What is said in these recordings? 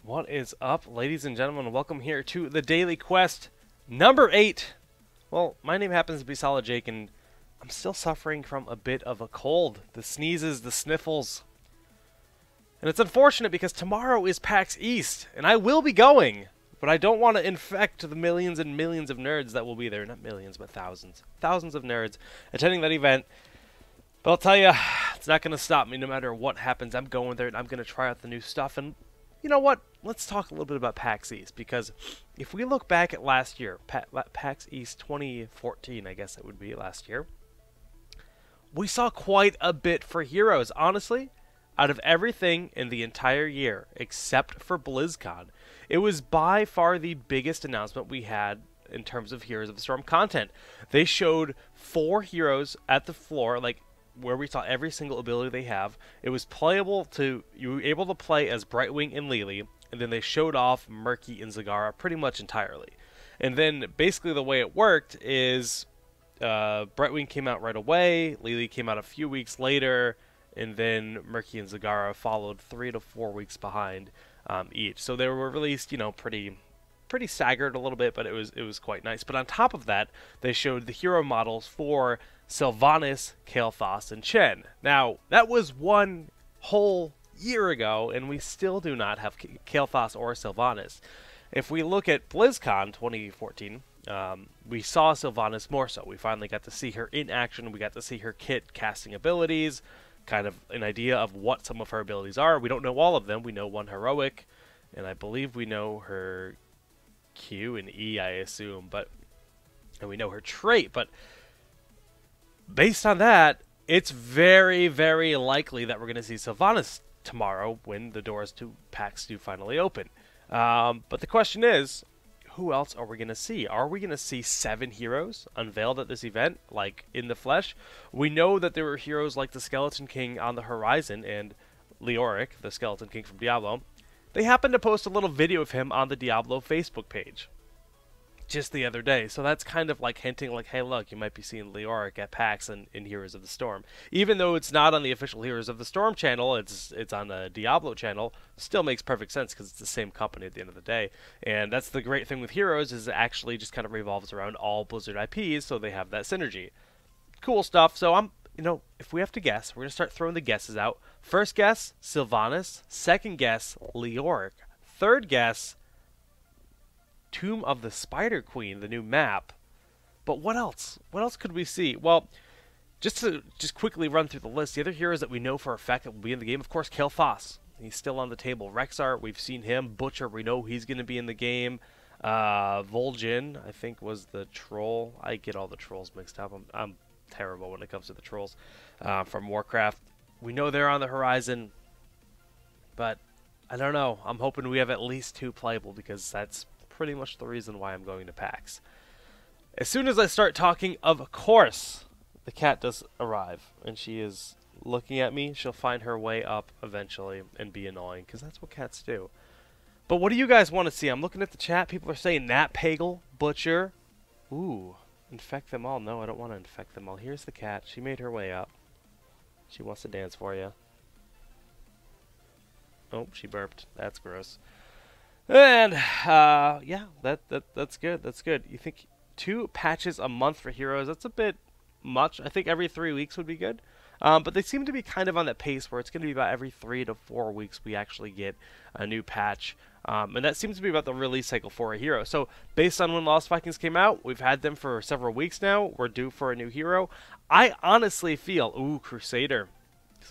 What is up, ladies and gentlemen? Welcome here to the Daily Quest number 8. Well, my name happens to be Solid Jake, and I'm still suffering from a bit of a cold. The sneezes, the sniffles. And it's unfortunate because tomorrow is PAX East, and I will be going. But I don't want to infect the millions and millions of nerds that will be there. Not millions, but thousands. Thousands of nerds attending that event. But I'll tell you, it's not going to stop me no matter what happens. I'm going there, and I'm going to try out the new stuff. And you know what? Let's talk a little bit about PAX East, because if we look back at last year, PAX East 2014, I guess it would be last year, we saw quite a bit for Heroes. Honestly, out of everything in the entire year, except for BlizzCon, it was by far the biggest announcement we had in terms of Heroes of the Storm content. They showed 4 heroes at the floor, like where we saw every single ability they have. It was playable to, you were able to play as Brightwing and Lily, and then they showed off Murky and Zagara pretty much entirely. And then basically the way it worked is Brightwing came out right away, Lily came out a few weeks later, and then Murky and Zagara followed 3 to 4 weeks behind each. So they were released, you know, pretty staggered a little bit, but it was quite nice. But on top of that, they showed the hero models for Sylvanas, Kael'thas, and Chen. Now, that was one whole year ago, and we still do not have Kael'thas or Sylvanas. If we look at BlizzCon 2014, we saw Sylvanas more so. We finally got to see her in action. We got to see her kit casting abilities, kind of an idea of what some of her abilities are. We don't know all of them. We know one heroic, and I believe we know her Q and E, I assume, and we know her trait, but based on that, it's very, very likely that we're going to see Sylvanas tomorrow when the doors to PAX do finally open. But the question is, who else are we going to see? Are we going to see 7 heroes unveiled at this event, like in the flesh? We know that there were heroes like the Skeleton King on the horizon and Leoric, the Skeleton King from Diablo. They happened to post a little video of him on the Diablo Facebook page just the other day. So that's kind of like hinting like, hey, look, you might be seeing Leoric at PAX and in Heroes of the Storm. Even though it's not on the official Heroes of the Storm channel, it's on the Diablo channel, still makes perfect sense because it's the same company at the end of the day. And that's the great thing with Heroes, is it actually just kind of revolves around all Blizzard IPs, so they have that synergy. Cool stuff. So if we have to guess, we're going to start throwing the guesses out. First guess, Sylvanas. Second guess, Leoric. Third guess, Tomb of the Spider Queen, the new map. But what else? What else could we see? Well, just to quickly run through the list, the other heroes that we know for a fact that will be in the game, of course, Kael'thas. He's still on the table. Rexar, we've seen him. Butcher, we know he's going to be in the game. Vol'jin, I think, was the troll. I get all the trolls mixed up. I'm terrible when it comes to the trolls from Warcraft. We know they're on the horizon, but I don't know. I'm hoping we have at least 2 playable, because that's pretty much the reason why I'm going to PAX. As soon as I start talking, of course, the cat does arrive, and she is looking at me. She'll find her way up eventually and be annoying, because that's what cats do. But what do you guys want to see? I'm looking at the chat. People are saying Nat Pagel, Butcher. Ooh, infect them all. No, I don't want to infect them all. Here's the cat. She made her way up. She wants to dance for you. Oh, she burped. That's gross. And yeah, that's good. That's good. You think 2 patches a month for heroes? That's a bit much. I think every 3 weeks would be good. But they seem to be kind of on that pace where it's going to be about every 3 to 4 weeks we actually get a new patch. And that seems to be about the release cycle for a hero. So based on when Lost Vikings came out, we've had them for several weeks now. We're due for a new hero. I honestly feel, ooh, Crusader.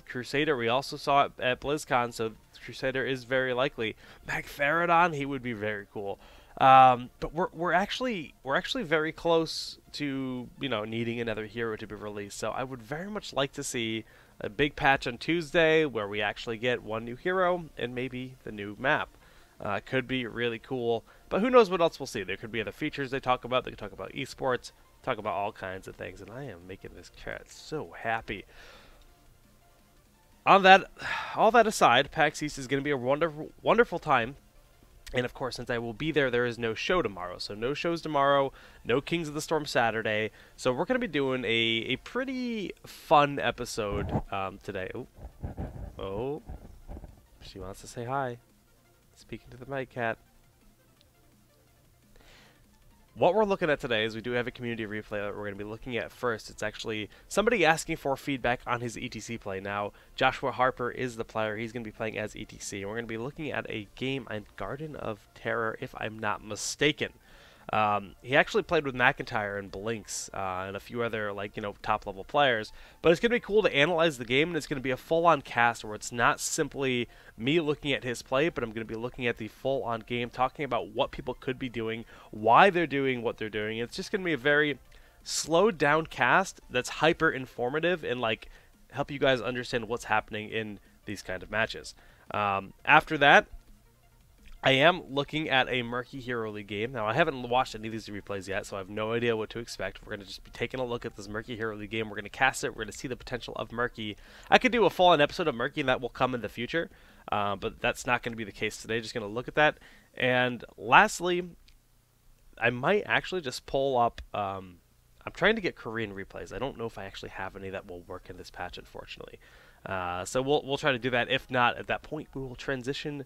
Crusader, we also saw it at BlizzCon, so Crusader is very likely. Magtheridon, he would be very cool. But we're actually very close to, needing another hero to be released. So I would very much like to see a big patch on Tuesday where we actually get 1 new hero and maybe the new map. Could be really cool. But who knows what else we'll see. There could be other features they talk about. They could talk about esports, talk about all kinds of things. And I am making this cat so happy. All that aside, PAX East is going to be a wonderful, wonderful time. And of course, since I will be there, there is no show tomorrow. So no shows tomorrow, no Kings of the Storm Saturday. So we're going to be doing a pretty fun episode today. Oh, she wants to say hi. Speaking to the mic, Cat. What we're looking at today is we do have a community replay that we're going to be looking at first. It's actually somebody asking for feedback on his ETC play. Now, Joshua Harper is the player. He's going to be playing as ETC. And we're going to be looking at a game on Garden of Terror, if I'm not mistaken. He actually played with McIntyre and Blinks and a few other, like, top-level players. But it's going to be cool to analyze the game, and it's going to be a full-on cast where it's not simply me looking at his play, but I'm going to be looking at the full-on game, talking about what people could be doing, why they're doing what they're doing. It's just going to be a very slowed-down cast that's hyper-informative and, like, help you guys understand what's happening in these kind of matches. After that, I am looking at a Murky Hero League game. Now, I haven't watched any of these replays yet, so I have no idea what to expect. We're going to just be taking a look at this Murky Hero League game. We're going to cast it. We're going to see the potential of Murky. I could do a full-on episode of Murky, and that will come in the future, but that's not going to be the case today. Just going to look at that. And lastly, I might actually just pull up... I'm trying to get Korean replays. I don't know if I actually have any that will work in this patch, unfortunately. So we'll try to do that. If not, at that point, we will transition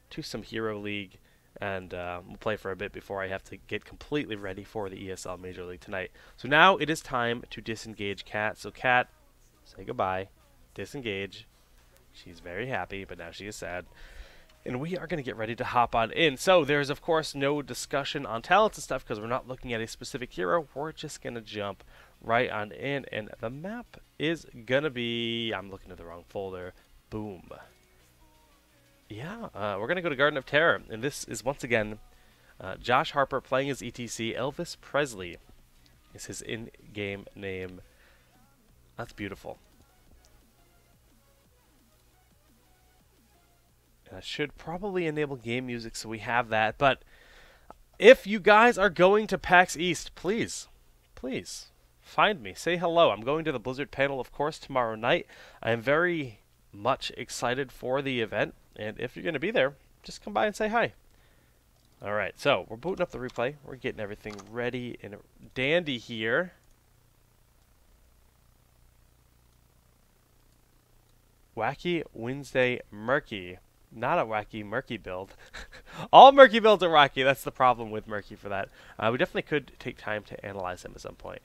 to some Hero League, and we'll play for a bit before I have to get completely ready for the ESL Major League tonight. So now it is time to disengage Kat. So Kat, say goodbye. Disengage. She's very happy, but now she is sad. And we are going to get ready to hop on in. So there's, of course, no discussion on talents and stuff because we're not looking at a specific hero. We're just going to jump right on in. And the map is going to be... I'm looking at the wrong folder. Boom. Yeah, we're going to go to Garden of Terror, and this is, once again, Josh Harper playing as ETC. Elvis Presley is his in-game name. That's beautiful. And I should probably enable game music so we have that, but if you guys are going to PAX East, please, find me. Say hello. I'm going to the Blizzard panel, of course, tomorrow night. I am very much excited for the event. And if you're going to be there, just come by and say hi. Alright, so we're booting up the replay. We're getting everything ready and dandy here. Wacky Wednesday Murky. Not a wacky Murky build. All Murky builds are wacky. That's the problem with Murky for that. We definitely could take time to analyze them at some point.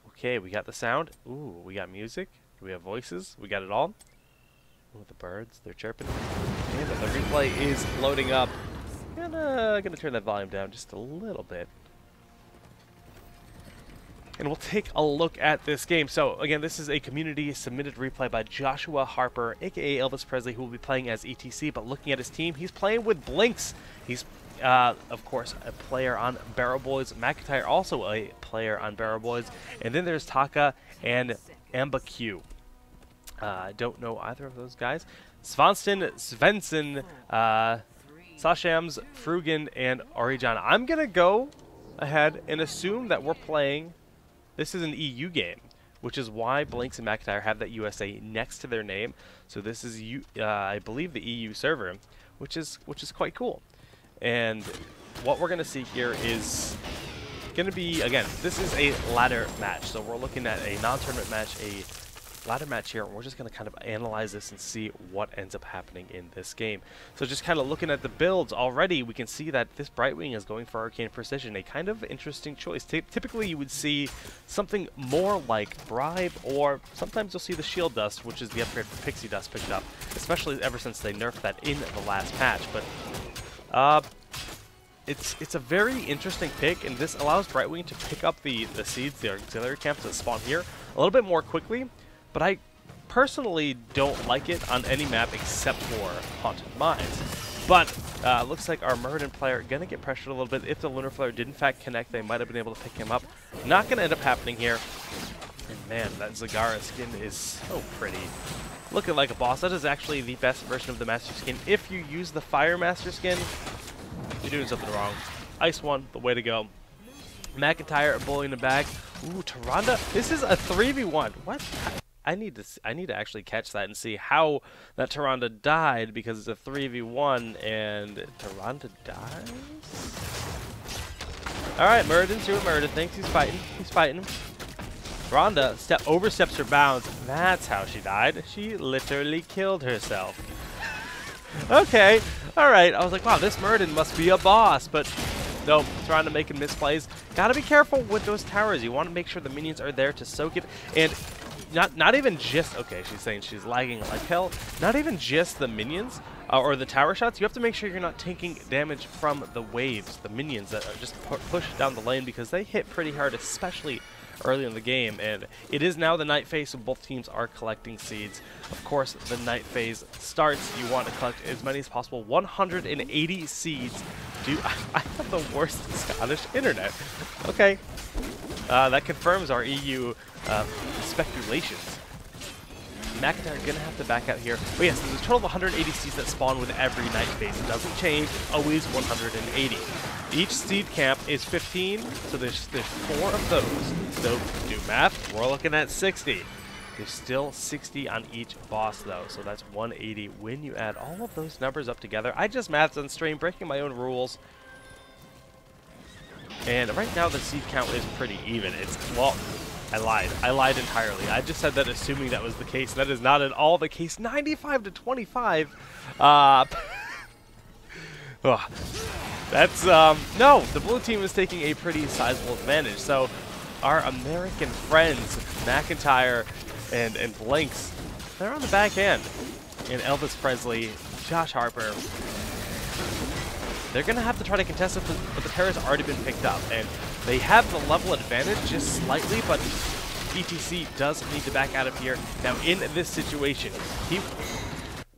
Okay, we got the sound. Ooh, we got music. We have voices. We got it all. Ooh, the birds, they're chirping. And the replay is loading up. Gonna turn that volume down just a little bit. And we'll take a look at this game. So, again, this is a community-submitted replay by Joshua Harper, a.k.a. Elvis Presley, who will be playing as ETC. But looking at his team, he's playing with Blinks. He's, of course, a player on Barrel Boys. McIntyre, also a player on Barrel Boys. And then there's Taka and Amba Q. I don't know either of those guys. Svensson, Sashams, Frugan, and Orijan. I'm going to go ahead and assume that we're playing... This is an EU game, which is why Blinks and McIntyre have that USA next to their name. So this is, I believe, the EU server, which is quite cool. And what we're going to see here is going to be, again, this is a ladder match. So we're looking at a non-tournament match, a ladder match here, and we're just going to kind of analyze this and see what ends up happening in this game. So just kind of looking at the builds already, we can see that this Brightwing is going for Arcane Precision, a kind of interesting choice. Typically you would see something more like Bribe, or sometimes you'll see the Shield Dust, which is the upgrade for Pixie Dust picked up, especially ever since they nerfed that in the last patch. But it's a very interesting pick, and this allows Brightwing to pick up the seeds, the auxiliary camps that spawn here, a little bit more quickly. But I personally don't like it on any map except for Haunted Mines. But looks like our Muradin player going to get pressured a little bit. If the Lunar Flare did in fact connect, they might have been able to pick him up. Not going to end up happening here. And man, that Zagara skin is so pretty. Looking like a boss. That is actually the best version of the Master Skin. If you use the Fire Master Skin, you're doing something wrong. Ice one, the way to go. McIntyre bullying the bag. Ooh, Tyrande. This is a 3v1. What? I need to actually catch that and see how that Tyrande died, because it's a 3v1 and Tyrande dies. All right, Muradin, see what Muradin thinks. He's fighting. He's fighting. Tyrande oversteps her bounds. That's how she died. She literally killed herself. Okay, alright. I was like, wow, this Murden must be a boss, but nope, trying to make him misplays. Gotta be careful with those towers. You want to make sure the minions are there to soak it, and not even just, okay, she's saying she's lagging like hell, not even just the minions, or the tower shots. You have to make sure you're not taking damage from the waves, the minions that are just pushed down the lane, because they hit pretty hard, especially early in the game. And it is now the night phase, so both teams are collecting seeds. Of course, the night phase starts. You want to collect as many as possible. 180 seeds. Dude, I have the worst Scottish internet. Okay. That confirms our EU speculations. McIntyre gonna have to back out here. But yes, there's a total of 180 seeds that spawn with every night phase. It doesn't change, it's always 180. Each seed camp is 15, so there's 4 of those. So do math, we're looking at 60. There's still 60 on each boss though, so that's 180 when you add all of those numbers up together. I just mathed on stream, breaking my own rules. And right now the seed count is pretty even. It's, well, I lied. I lied entirely. I just said that assuming that was the case. That is not at all the case. 95 to 25. That's, no, the blue team is taking a pretty sizable advantage. So our American friends, McIntyre and Blinks, they're on the back end. And Elvis Presley, Josh Harper, they're going to have to try to contest it, but the pair has already been picked up. And they have the level advantage just slightly, but ETC does need to back out of here. Now, in this situation,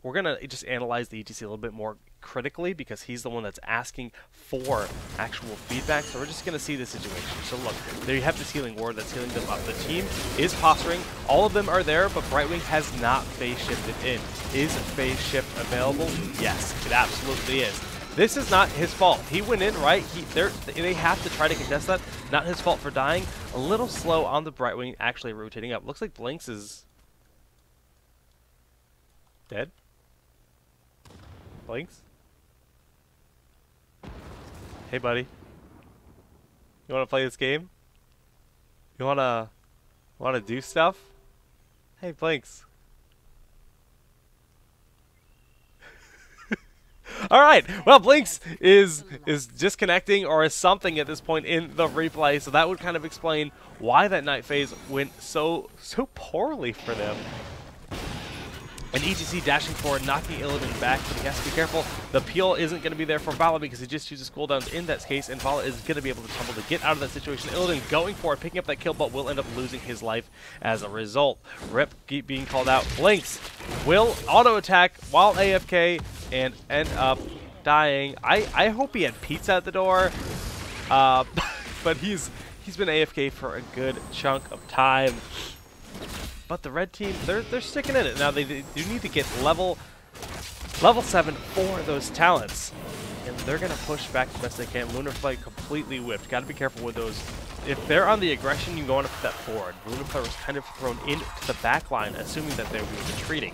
we're going to just analyze the ETC a little bit more critically, because he's the one that's asking for actual feedback. So we're just going to see the situation. So look, there you have this healing ward that's healing them up. The team is posturing. All of them are there, but Brightwing has not phase shifted in. Is phase shift available? Yes, it absolutely is. This is not his fault. He went in, right? They have to try to contest that. Not his fault for dying. A little slow on the Brightwing, actually rotating up. Looks like Blinks is dead. Blinks? Hey, buddy. You want to play this game? You wanna do stuff? Hey, Blinks. All right. Well, Blinks is disconnecting or is something at this point in the replay, so that would kind of explain why that night phase went so poorly for them. And ETC dashing forward, knocking Illidan back, but he has to be careful. The peel isn't going to be there for Vala because he just uses cooldowns in that case, and Vala is going to be able to tumble to get out of that situation. Illidan going for it, picking up that kill, but will end up losing his life as a result. Rip being called out. Blinks will auto attack while AFK and end up dying. I hope he had pizza at the door, but he's been AFK for a good chunk of time. But the red team, they're sticking in it. Now they do need to get level 7 for those talents. And they're going to push back the best they can. Lunar Flight completely whipped. Got to be careful with those. If they're on the aggression, you want to put that forward. Lunar Flight was kind of thrown into the back line, assuming that they were retreating.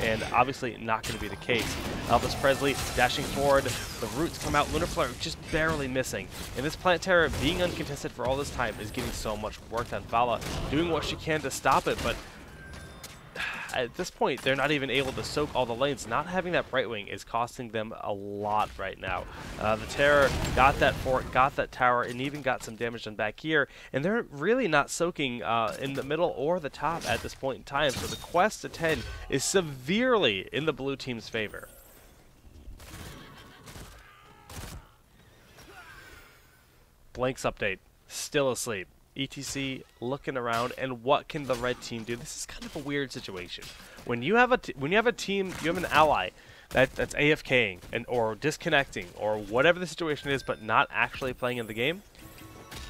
And obviously not going to be the case. Elvis Presley dashing forward. The roots come out. Lunar Flare just barely missing. And this Plant Terror, being uncontested for all this time, is getting so much work done. Vala doing what she can to stop it, but at this point, they're not even able to soak all the lanes. Not having that Brightwing is costing them a lot right now. The Terror got that fort, got that tower, and even got some damage done back here. And they're really not soaking in the middle or the top at this point in time. So the quest to 10 is severely in the blue team's favor. Blanks update. Still asleep. ETC looking around, and what can the red team do? This is kind of a weird situation. When you have a team, you have an ally that's AFKing or disconnecting or whatever the situation is, but not actually playing in the game.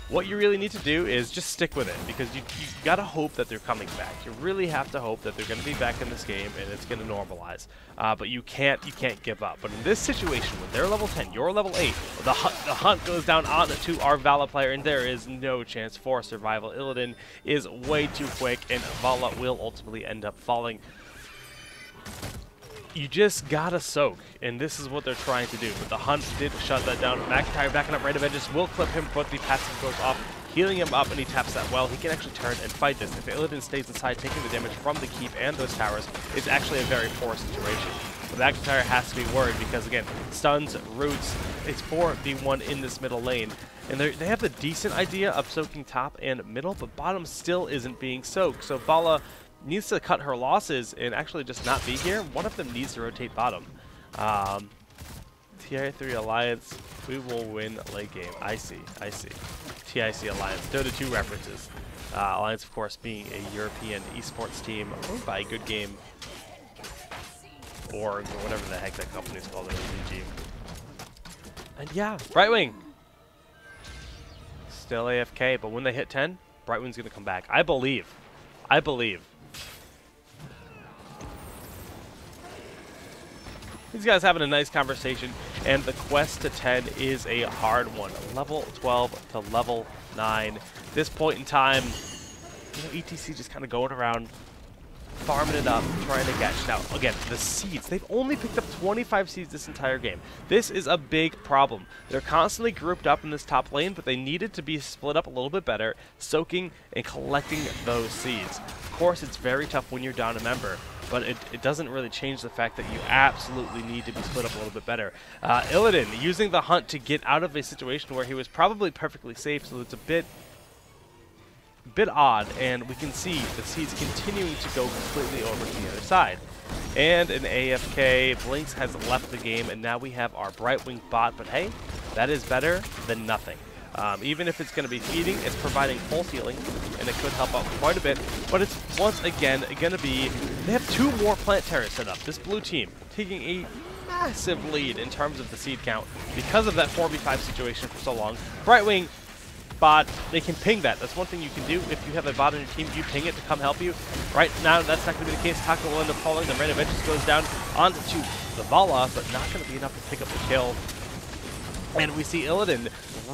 What you really need to do is just stick with it, because you gotta hope that they're coming back. You really have to hope that they're gonna be back in this game and it's gonna normalize. But you can't give up. But in this situation, when they're level 10, you're level 8, the hunt goes down onto our Vala player, and there is no chance for survival. Illidan is way too quick, and Vala will ultimately end up falling. You just gotta soak, and this is what they're trying to do. But the hunt did shut that down. McIntyre backing up right of edges will clip him, but the passive goes off, healing him up, and he taps that well. He can actually turn and fight this. If Illidan stays inside, taking the damage from the keep and those towers, it's actually a very poor situation. But McIntyre has to be worried because, again, stuns, roots, it's 4v1 in this middle lane. And they have the decent idea of soaking top and middle, but bottom still isn't being soaked. So Vala needs to cut her losses and actually just not be here. One of them needs to rotate bottom. TI3 Alliance, we will win late game. I see. TIC Alliance, Dota 2 references. Alliance, of course, being a European esports team owned by Good Game, or whatever the heck that company's called, AVG. And yeah, Brightwing. Still AFK, but when they hit 10, Brightwing's going to come back. I believe. These guys having a nice conversation, and the quest to 10 is a hard one. Level 12 to level 9. This point in time, you know, ETC just kind of going around, farming it up, trying to catch. Now, again, the seeds. They've only picked up 25 seeds this entire game. This is a big problem. They're constantly grouped up in this top lane, but they needed to be split up a little bit better, soaking and collecting those seeds. Of course, it's very tough when you're down a member, but it doesn't really change the fact that you absolutely need to be split up a little bit better. Illidan using the hunt to get out of a situation where he was probably perfectly safe, so it's a bit odd, and we can see the seeds continuing to go completely over to the other side. And an AFK, Blinks has left the game, and now we have our Brightwing bot, but hey, that is better than nothing. Even if it's going to be feeding, it's providing pulse healing, and it could help out quite a bit, but it's once again going to be, they have 2 more plant terrors set up. This blue team taking a massive lead in terms of the seed count because of that 4v5 situation for so long. Brightwing bot, they can ping that. That's one thing you can do. If you have a bot on your team, you ping it to come help you. Right now, that's not going to be the case. Taka will end up falling. The random just goes down onto the Vala, but not going to be enough to pick up the kill. And we see Illidan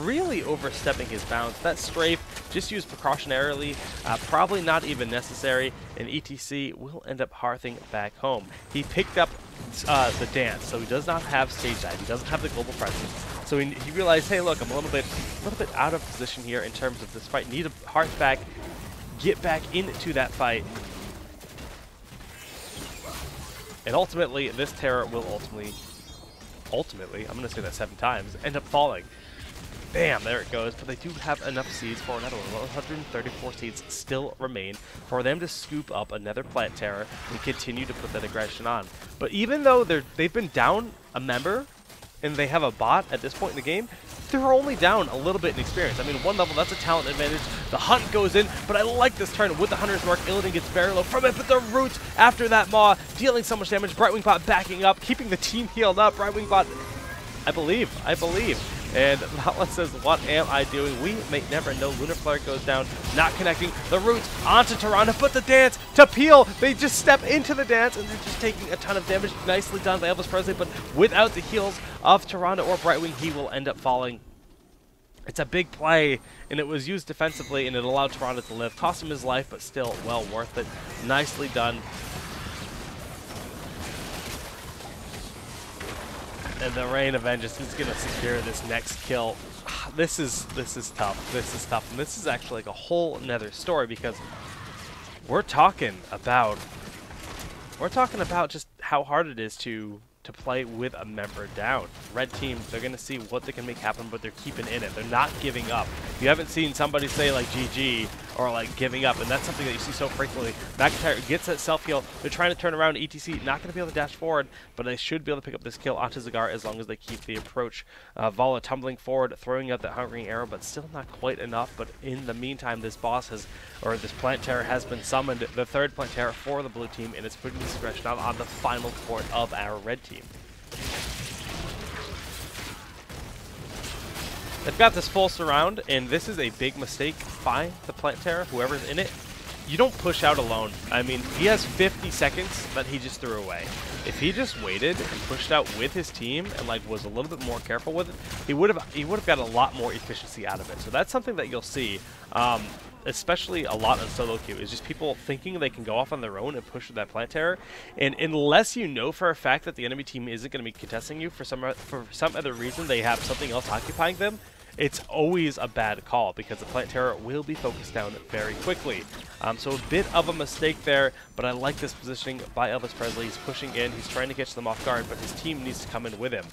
really overstepping his bounds. That strafe just used precautionarily, probably not even necessary, and ETC will end up hearthing back home. He picked up the dance, so he does not have stage dive. He doesn't have the global presence. So he realized, hey, look, I'm a little bit out of position here in terms of this fight. Need a hearth back, get back into that fight. And ultimately, this Terror will ultimately, I'm going to say that 7 times, end up falling. Bam, there it goes. But they do have enough seeds for another one. 134 seeds still remain for them to scoop up another plant terror and continue to put that aggression on. But even though they've been down a member and they have a bot at this point in the game, they're only down a little bit in experience. I mean, 1 level, that's a talent advantage. The hunt goes in, but I like this turn with the Hunter's Mark. Illidan gets very low from it, but the roots after that Maw dealing so much damage. Brightwing bot backing up, keeping the team healed up. Brightwing bot, I believe. And Vala says, what am I doing? We may never know. Lunar Flare goes down, not connecting. The roots onto Tyrande, but the dance to Peel. They just step into the dance, and they're just taking a ton of damage. Nicely done by Elvis Presley, but without the heals of Tyrande or Brightwing, he will end up falling. It's a big play, and it was used defensively, and it allowed Tyrande to live. Cost him his life, but still well worth it. Nicely done. And the Reign of Vengeance is going to secure this next kill. This is tough. This is tough. And this is actually like a whole another story, because we're talking about just how hard it is to play with a member down. Red team, they're going to see what they can make happen, but they're keeping in it. They're not giving up. You haven't seen somebody say like GG or like giving up, and that's something that you see so frequently. McIntyre gets that self-heal. They're trying to turn around. ETC not going to be able to dash forward, but they should be able to pick up this kill onto Zagar as long as they keep the approach. Vala tumbling forward, throwing out that hungering arrow, but still not quite enough. But in the meantime, this plant terror has been summoned, the 3rd plant terror for the blue team, and it's putting this aggression out on the final court of our red team. They've got this full surround, and this is a big mistake by the plant terror, whoever's in it. You don't push out alone. I mean, he has 50 seconds that he just threw away. If he just waited and pushed out with his team and like was a little bit more careful with it, he would have got a lot more efficiency out of it. So that's something that you'll see, especially a lot on solo queue, is just people thinking they can go off on their own and push with that plant terror. And unless you know for a fact that the enemy team isn't going to be contesting you for some other reason, they have something else occupying them, it's always a bad call because the Plant Terror will be focused down very quickly. So a bit of a mistake there, but I like this positioning by Elvis Presley. He's pushing in, he's trying to catch them off guard, but his team needs to come in with him.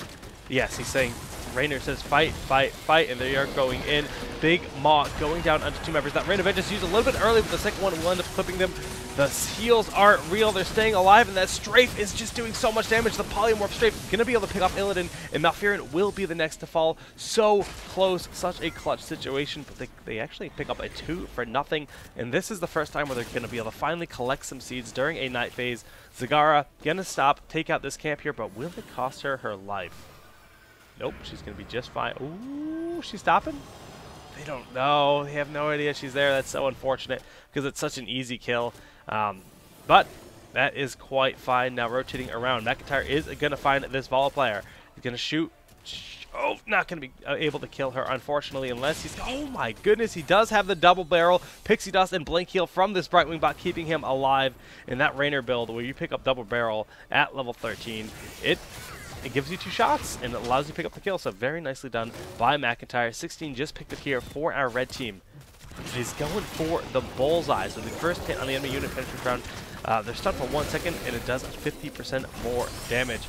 Yes, he's saying, Raynor says fight, fight, fight, and they are going in. Big Maw going down onto 2 members. That Raynor Vengeance used a little bit early, but the second one will end up clipping them. The heals aren't real, they're staying alive, and that Strafe is just doing so much damage. The Polymorph Strafe is going to be able to pick off Illidan, and Malfurion will be the next to fall. So close, such a clutch situation, but they actually pick up a 2 for nothing, and this is the first time where they're going to be able to finally collect some seeds during a night phase. Zagara going to stop, take out this camp here, but will it cost her her life? Nope, she's going to be just fine. Ooh, she's stopping? They don't know. They have no idea she's there. That's so unfortunate because it's such an easy kill. But that is quite fine. Now rotating around. McIntyre is going to find this Vala player. He's going to shoot. Oh, not going to be able to kill her, unfortunately, unless he's... Oh, my goodness. He does have the double barrel, Pixie Dust, and Blink Heal from this Brightwing bot, keeping him alive in that Raynor build where you pick up double barrel at level 13. It gives you 2 shots, and it allows you to pick up the kill, so very nicely done by McIntyre. 16 just picked up here for our red team. He's going for the bullseye, so the first hit on the enemy unit penetrates round. They're stunned for 1 second, and it does 50% more damage.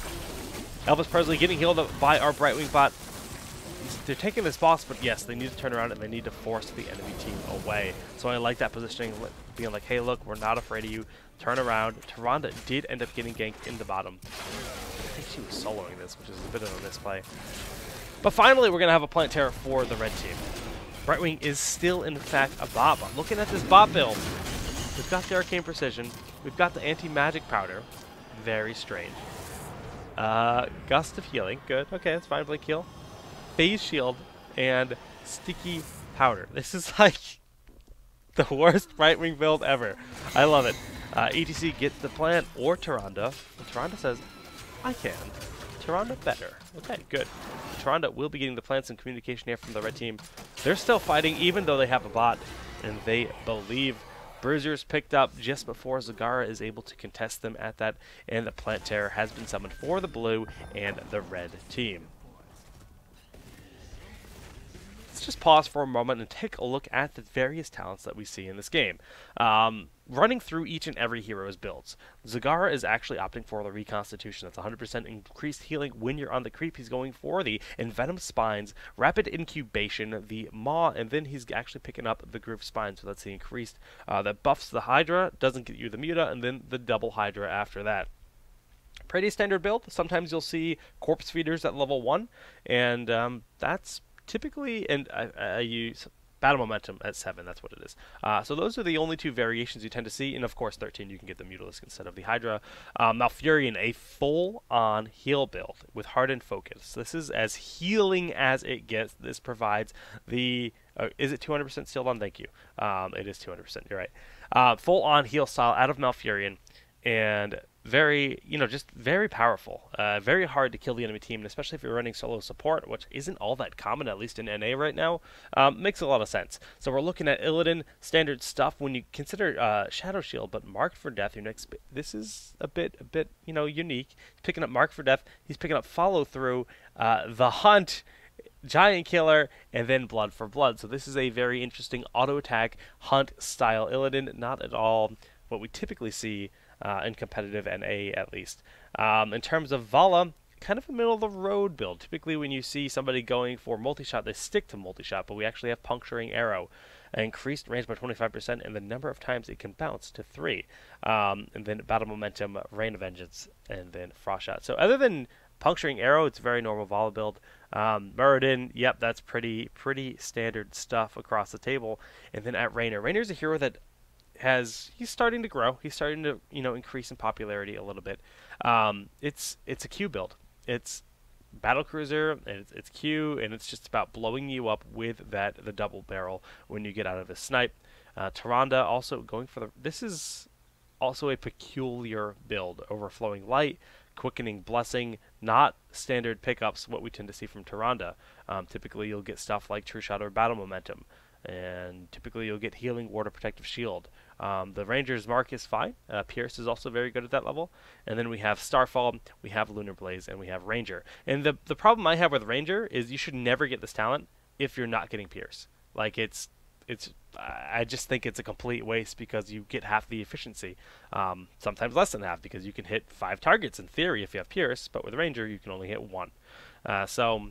Elvis Presley getting healed up by our Brightwing bot. They're taking this boss, but yes, they need to turn around and they need to force the enemy team away. So I like that positioning, being like, hey, look, we're not afraid of you. Turn around. Tyrande did end up getting ganked in the bottom. I think she was soloing this, which is a bit of a misplay. But finally, we're going to have a Plant Terror for the red team. Brightwing is still, in fact, a bot. But looking at this bot build, we've got the Arcane Precision. We've got the Anti-Magic Powder. Very strange. Gust of Healing. Good. Okay, that's fine. Blink Heal. Phase Shield. And Sticky Powder. This is like the worst Brightwing build ever. I love it. ETC gets the plant or Tyrande. Tyrande says, I can. Tyrande better. Okay, good. Tyrande will be getting the plants and communication here from the red team. They're still fighting even though they have a bot, and they believe. Bruiser's picked up just before Zagara is able to contest them at that, and the Plant Terror has been summoned for the blue and the red team. Let's just pause for a moment and take a look at the various talents that we see in this game. Running through each and every hero's builds. Zagara is actually opting for the Reconstitution. That's 100% increased healing when you're on the creep. He's going for the Envenom Spines, Rapid Incubation, the Maw, and then he's actually picking up the Groove Spine. So that's the increased, that buffs the Hydra, doesn't get you the Muta, and then the double Hydra after that. Pretty standard build. Sometimes you'll see Corpse Feeders at level 1, and that's typically, and I use Battle Momentum at 7, that's what it is. So those are the only 2 variations you tend to see, and of course 13 you can get the Mutalisk instead of the Hydra. Malfurion, a full-on heal build with Hardened Focus. This is as healing as it gets. This provides the... is it 200% sealed on? Thank you. It is 200%, you're right. Full-on heal style out of Malfurion, and very, just very powerful. Very hard to kill the enemy team, and especially if you're running solo support, which isn't all that common, at least in NA right now. Makes a lot of sense. So we're looking at Illidan, standard stuff. When you consider Shadow Shield, but Marked for Death, your next, this is a bit, unique. He's picking up Marked for Death. He's picking up Follow Through, The Hunt, Giant Killer, and then Blood for Blood. So this is a very interesting auto attack hunt style Illidan. Not at all what we typically see in competitive NA, at least. In terms of Vala, kind of a middle-of-the-road build. Typically when you see somebody going for multi-shot, they stick to multi-shot, but we actually have Puncturing Arrow. Increased range by 25%, and the number of times it can bounce to 3. And then Battle Momentum, Rain of Vengeance, and then Frost Shot. So other than Puncturing Arrow, it's a very normal Vala build. Muradin, yep, that's pretty standard stuff across the table. And then at Raynor. Raynor's a hero that he's starting to grow. He's starting to, increase in popularity a little bit. It's a Q build. It's Battlecruiser, and it's Q, and it's just about blowing you up with the double barrel when you get out of a snipe. Tyrande also going for this is also a peculiar build. Overflowing Light, Quickening Blessing, not standard pickups, what we tend to see from Tyrande. Typically you'll get stuff like True Shot or Battle Momentum. And typically you'll get Healing Ward or Protective Shield. The Ranger's Mark is fine. Pierce is also very good at that level. And then we have Starfall, we have Lunar Blaze, and we have Ranger. And the problem I have with Ranger is you should never get this talent if you're not getting Pierce. Like I just think it's a complete waste because you get half the efficiency, sometimes less than half, because you can hit 5 targets in theory if you have Pierce, but with Ranger you can only hit 1. So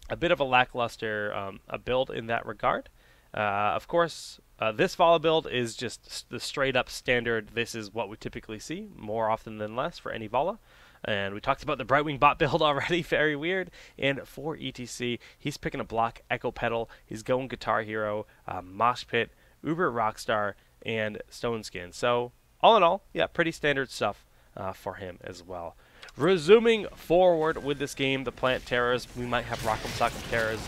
a bit of a lackluster a build in that regard. Of course, this Vala build is just the straight up standard. This is what we typically see more often than less for any Vala. And we talked about the Brightwing bot build already, very weird. And for ETC, he's picking a block Echo Pedal. He's going Guitar Hero, Mosh Pit, Uber Rockstar, and Stone Skin. So all in all, yeah, pretty standard stuff for him as well. Resuming forward with this game, the Plant Terrors. We might have Rock'em Sock'em Terrors.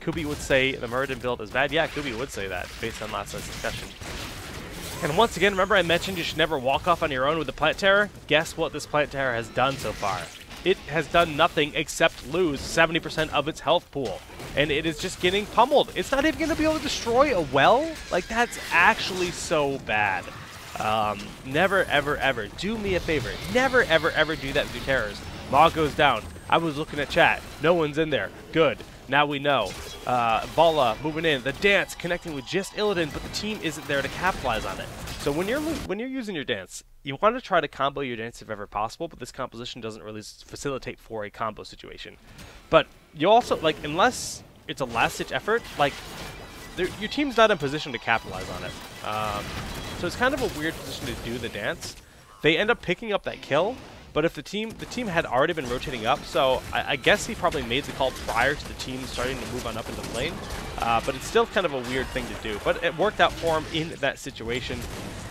Kubi would say the Muradin build is bad. Yeah, Kubi would say that based on last night's discussion. And once again, remember I mentioned you should never walk off on your own with the Plant Terror? Guess what this Plant Terror has done so far? It has done nothing except lose 70% of its health pool. And it is just getting pummeled. It's not even going to be able to destroy a well? Like, that's actually so bad. Never, ever, ever. Do me a favor. Never, ever, ever do that with your terrors. Maw goes down. I was looking at chat. No one's in there. Good. Now we know. Vala moving in. The dance connecting with just Illidan, but the team isn't there to capitalize on it. So when you're using your dance, you want to try to combo your dance if ever possible, but this composition doesn't really facilitate for a combo situation. But you also, like, unless it's a last-ditch effort, like, your team's not in position to capitalize on it. So it's kind of a weird position to do the dance. They end up picking up that kill, but if the team had already been rotating up, so I guess he probably made the call prior to the team starting to move on up into the lane. But it's still kind of a weird thing to do. But it worked out for him in that situation,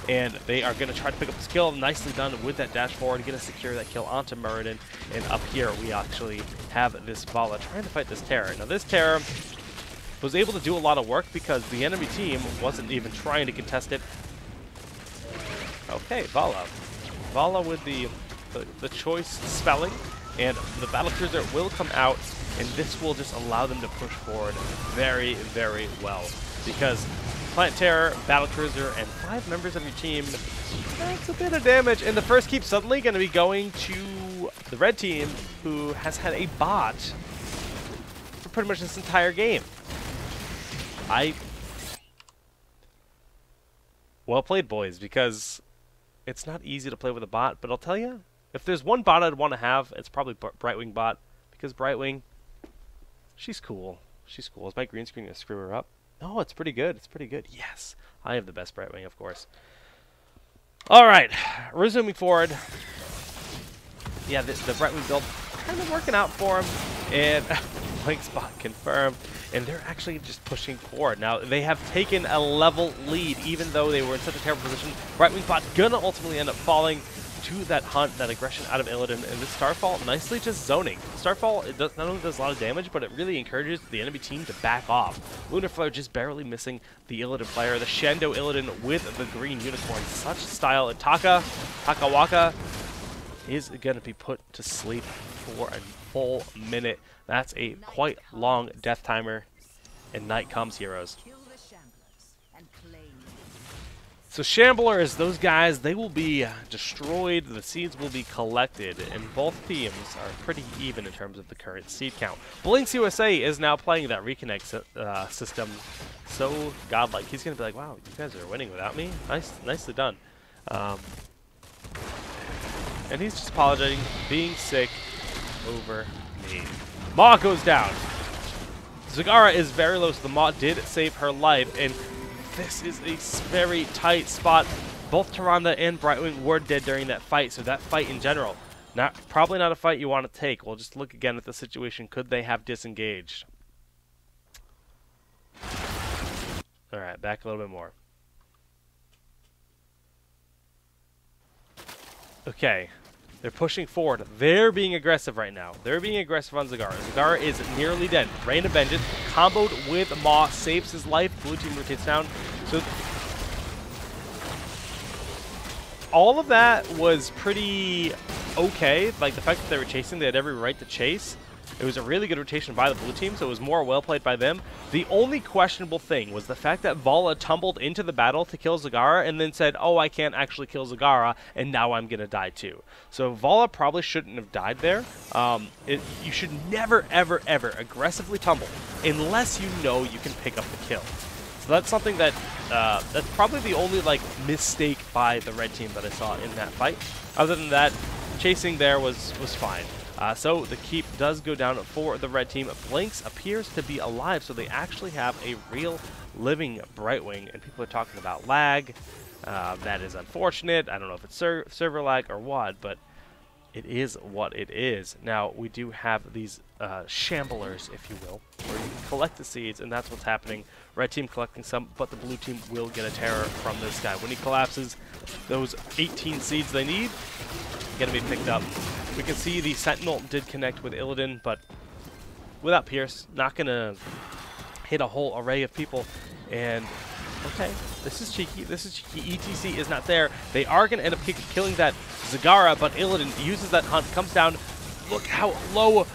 and they are going to try to pick up this kill. Nicely done with that dash forward, going to secure that kill onto Muradin. And up here, we actually have this Vala trying to fight this Terror. Now, this Terror was able to do a lot of work because the enemy team wasn't even trying to contest it. Okay, Vala. Vala with the choice spelling, and the Battlecruiser will come out, and this will just allow them to push forward very, very well. Because Plant Terror, Battlecruiser, and 5 members of your team, that's a bit of damage. And the first keep suddenly going to be going to the red team, who has had a bot for pretty much this entire game. Well played, boys, because it's not easy to play with a bot, but I'll tell you, if there's one bot I'd want to have, it's probably Brightwing bot, because Brightwing, she's cool. She's cool. Is my green screen going to screw her up? No, it's pretty good. It's pretty good. Yes, I have the best Brightwing, of course. All right, resuming forward. Yeah, the Brightwing build kind of working out for him, and blank spot confirmed. And they're actually just pushing forward. Now, they have taken a level lead, even though they were in such a terrible position. Brightwing bot gonna ultimately end up falling to that hunt, that aggression out of Illidan, and this Starfall nicely just zoning. Starfall, it not only does a lot of damage, but it really encourages the enemy team to back off. Lunar Flare just barely missing the Illidan player. The Shando Illidan with the green unicorn. Such style. And Takawaka is gonna be put to sleep for a full minute. That's a quite long death timer, and night comes, heroes. So Shamblers, those guys, they will be destroyed, the seeds will be collected, and both teams are pretty even in terms of the current seed count. Blinks USA is now playing that reconnect system so godlike. He's going to be like, wow, you guys are winning without me? Nicely done. And he's just apologizing, being sick over me. Maw goes down. Zagara is very low, so the Maw did save her life, and this is a very tight spot. Both Tyrande and Brightwing were dead during that fight, so that fight in general, probably not a fight you want to take. We'll just look again at the situation. Could they have disengaged? Alright, back a little bit more. Okay. They're pushing forward. They're being aggressive right now. They're being aggressive on Zagara. Zagara is nearly dead. Rain of Vengeance, comboed with Maw, saves his life. Blue team rotates down. So all of that was pretty okay. Like the fact that they were chasing, they had every right to chase. It was a really good rotation by the blue team, so it was more well played by them. The only questionable thing was the fact that Vala tumbled into the battle to kill Zagara and then said, oh, I can't actually kill Zagara, and now I'm going to die too. So Vala probably shouldn't have died there. You should never, ever, ever aggressively tumble unless you know you can pick up the kill. So that's something that, that's probably the only like mistake by the red team that I saw in that fight. Other than that, chasing there was fine. So the keep does go down for the red team. Blinks appears to be alive, so they actually have a real living Brightwing, and people are talking about lag. That is unfortunate. I don't know if it's server lag or what, but it is what it is. Now, we do have these shamblers, if you will, where you can collect the seeds, and that's what's happening. Red team collecting some, but the blue team will get a terror from this guy. When he collapses, those 18 seeds they need going to be picked up. We can see the Sentinel did connect with Illidan, but without Pierce, not going to hit a whole array of people. And, okay, this is cheeky. This is cheeky. ETC is not there. They are going to end up killing that Zagara, but Illidan uses that hunt, comes down. Look how low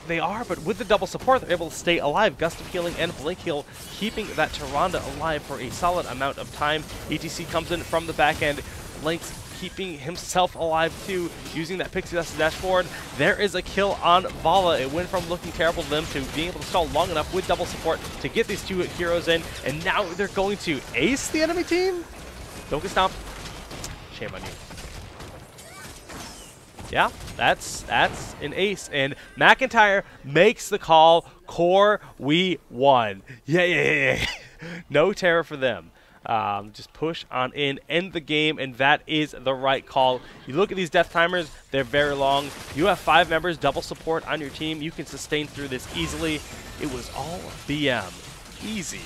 they are, but with the double support, they're able to stay alive. Gust of Healing and Blink Heal, keeping that Tyrande alive for a solid amount of time. ETC comes in from the back end. Blink's keeping himself alive too, using that Pixie Dust to dash forward. There is a kill on Vala. It went from looking terrible to them to being able to stall long enough with double support to get these two heroes in, and now they're going to ace the enemy team? Don't get stomped. Shame on you. Yeah, that's an ace, and McIntyre makes the call. Core, we won. Yeah. No terror for them. Just push on in, end the game, and that is the right call. You look at these death timers, they're very long. You have 5 members, double support on your team. You can sustain through this easily. It was all BM. Easy,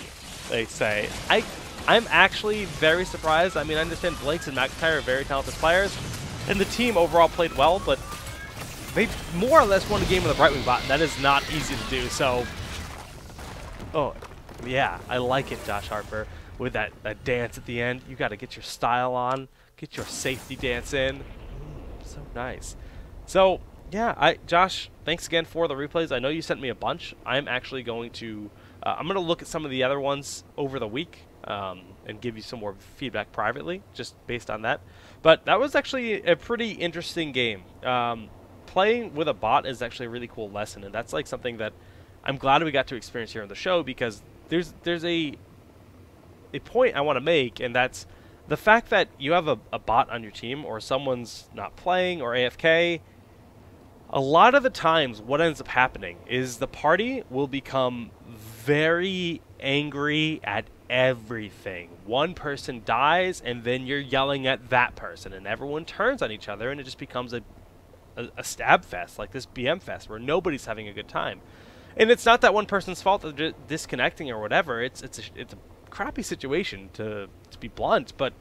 they say. I'm actually very surprised. I mean, I understand Blinks and McIntyre are very talented players, and the team overall played well, but they more or less won a game with a Brightwing bot, and that is not easy to do. So, oh, yeah, I like it, Josh Harper. With that dance at the end, you got to get your style on, get your safety dance in. So nice. So yeah, Josh, thanks again for the replays. I know you sent me a bunch. I'm actually going to, I'm going to look at some of the other ones over the week and give you some more feedback privately, just based on that. But that was actually a pretty interesting game. Playing with a bot is actually a really cool lesson, and that's like something that I'm glad we got to experience here on the show, because there's a point I want to make, and that's the fact that you have a bot on your team, or someone's not playing or AFK. A lot of the times what ends up happening is the party will become very angry at everything. One person dies, and then you're yelling at that person, and everyone turns on each other, and it just becomes a stab fest, like this BM fest, where nobody's having a good time. And it's not that one person's fault that they're disconnecting or whatever. It's a crappy situation, to be blunt, but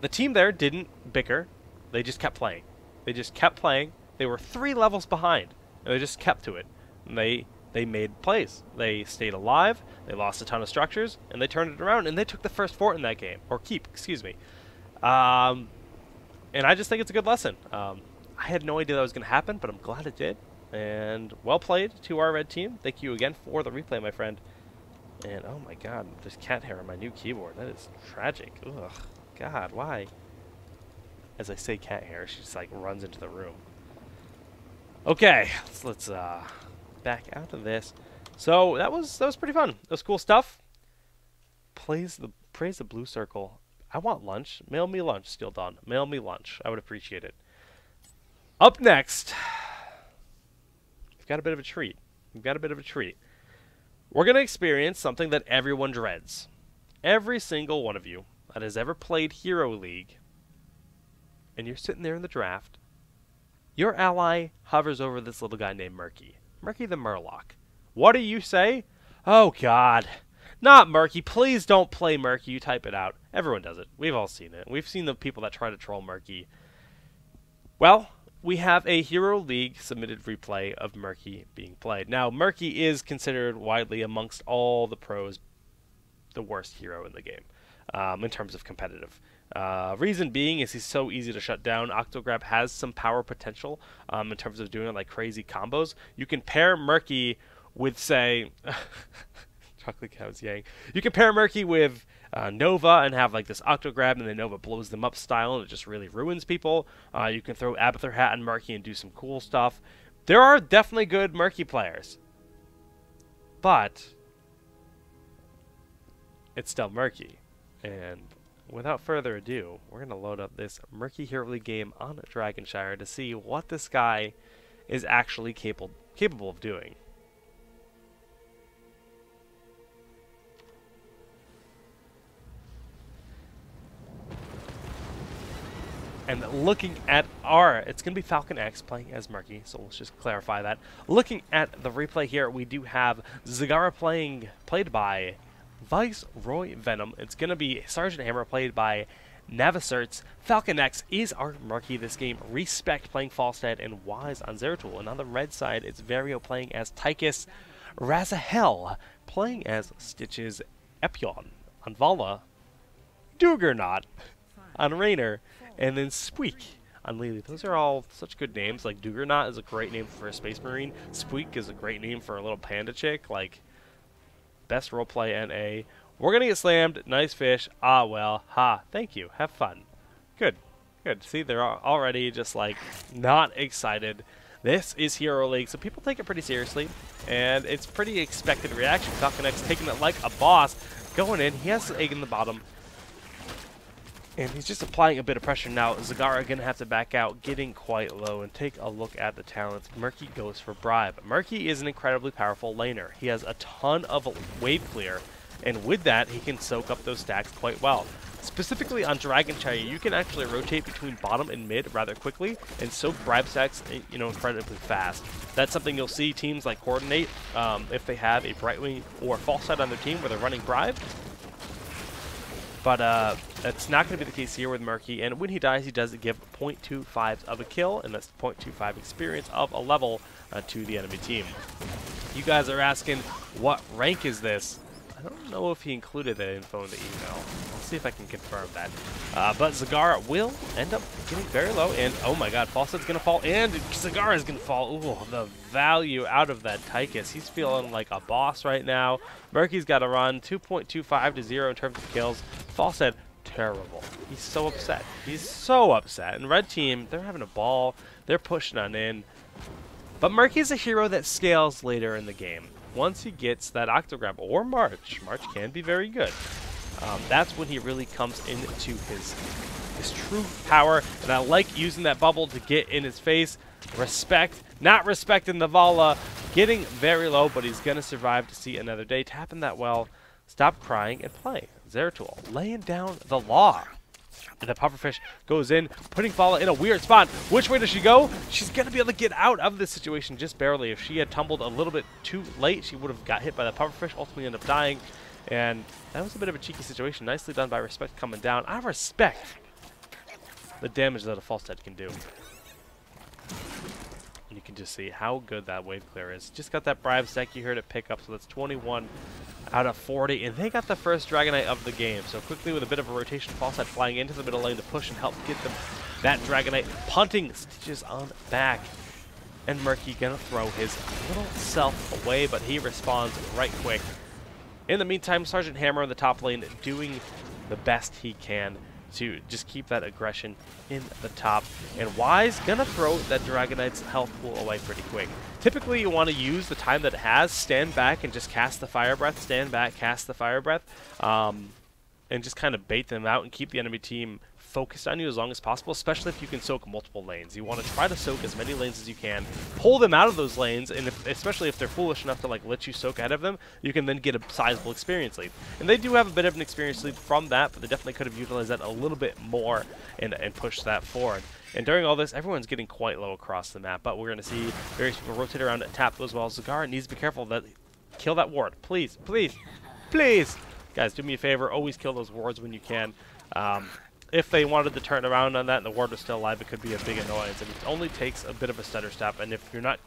the team there didn't bicker. They just kept playing. They were 3 levels behind, and they just kept to it. And they made plays. They stayed alive. They lost a ton of structures, and they turned it around, and they took the first fort in that game, or keep, excuse me. And I just think it's a good lesson. I had no idea that was going to happen, but I'm glad it did. And well played to our red team. Thank you again for the replay, my friend. And oh my god, there's cat hair on my new keyboard. That is tragic. Ugh. God, why? As I say cat hair, she just like runs into the room. Okay, let's back out of this. So that was pretty fun. That was cool stuff. Praise the blue circle. I want lunch. Mail me lunch, Steel Dawn. Mail me lunch. I would appreciate it. Up next, we've got a bit of a treat. We're going to experience something that everyone dreads. Every single one of you that has ever played Hero League, and you're sitting there in the draft, your ally hovers over this little guy named Murky. Murky the Murloc. What do you say? Oh, God. Not Murky. Please don't play Murky. You type it out. Everyone does it. We've all seen it. We've seen the people that try to troll Murky. Well, we have a Hero League submitted replay of Murky being played. Now, Murky is considered widely amongst all the pros the worst hero in the game in terms of competitive. Reason being is he's so easy to shut down. Octograb has some power potential in terms of doing like crazy combos. You can pair Murky with, say, Chocolate Cow's Yang. You can pair Murky with Nova and have like this Octograb, and then Nova blows them up style, and it just really ruins people. You can throw Abathur Hat on Murky and do some cool stuff. There are definitely good Murky players, but it's still Murky. And without further ado, we're going to load up this Murky Hero League game on Dragonshire to see what this guy is actually capable of doing. And looking at it's going to be Falcon X playing as Murky, so let's just clarify that. Looking at the replay here, we do have Zagara played by Viceroy Venom. It's going to be Sergeant Hammer played by Naviserts. Falcon X is our Murky this game. Respect playing Falstad and Wise on Zeratul. And on the red side, it's Vario playing as Tychus. Razahel playing as Stitches. Epion on Vala. Dugernot on Rainer. And then Squeak on Lily. Those are all such good names. Like, Dugernot is a great name for a Space Marine. Squeak is a great name for a little panda chick. Like, best roleplay NA. We're going to get slammed. Nice fish. Ah, well. Ha. Thank you. Have fun. Good. Good. See, they're already just, like, not excited. This is Hero League, so people take it pretty seriously. And it's pretty expected reaction. Falcon X taking it like a boss. Going in. He has the egg in the bottom. And he's just applying a bit of pressure now. Zagara going to have to back out, getting quite low. And take a look at the talents. Murky goes for Bribe. Murky is an incredibly powerful laner. He has a ton of wave clear. And with that, he can soak up those stacks quite well. Specifically on Dragonshire, you can actually rotate between bottom and mid rather quickly and soak Bribe stacks, incredibly fast. That's something you'll see teams like Coordinate if they have a Brightwing or Falstad on their team where they're running Bribe. But that's not going to be the case here with Murky, and when he dies, he does give 0.25 of a kill, and that's 0.25 experience of a level to the enemy team. You guys are asking, what rank is this? I don't know if he included that info in the email. Let's see if I can confirm that. But Zagara will end up getting very low, and oh my god, Falstad's going to fall, and Zagara is going to fall. Ooh, the value out of that Tychus. He's feeling like a boss right now. Murky's got to run 2.25 to 0 in terms of kills. Falstad, terrible. He's so upset. He's so upset. And red team, they're having a ball. They're pushing on in. But Murky's a hero that scales later in the game. Once he gets that Octograb or March can be very good. That's when he really comes into his true power. And I like using that bubble to get in his face. Respect, not respecting the Vala, getting very low, but he's going to survive to see another day. Tapping that well. Stop crying and play. Zeratul laying down the law. And the pufferfish goes in, putting Vala in a weird spot. Which way does she go? She's going to be able to get out of this situation just barely. If she had tumbled a little bit too late, she would have got hit by the pufferfish, ultimately ended up dying. And that was a bit of a cheeky situation. Nicely done by Respect coming down. I respect the damage that a Falstad can do. And you can just see how good that wave clear is. Just got that Bribe stack you heard it pick up, so that's 21 out of 40, and they got the first Dragonite of the game. So quickly with a bit of a rotation, Falstad flying into the middle lane to push and help get them that Dragonite, punting Stitches on back. And Murky gonna throw his little self away, but he responds right quick. In the meantime, Sergeant Hammer in the top lane doing the best he can to just keep that aggression in the top. And Wise gonna throw that Dragonite's health pool away pretty quick. Typically, you want to use the time that it has, stand back and just cast the Fire Breath, stand back, cast the Fire Breath, and just kind of bait them out and keep the enemy team focused on you as long as possible, especially if you can soak multiple lanes. You want to try to soak as many lanes as you can, pull them out of those lanes, and especially if they're foolish enough to like let you soak ahead of them, you can then get a sizable experience lead. And they do have a bit of an experience lead from that, but they definitely could have utilized that a little bit more and pushed that forward. And during all this, everyone's getting quite low across the map, but we're going to see various people rotate around and tap as well. Zagara needs to be careful that kill that ward. Please, please, please. Guys, do me a favor. Always kill those wards when you can. If they wanted to turn around on that and the ward was still alive, it could be a big annoyance. And it only takes a bit of a stutter step. And if you're not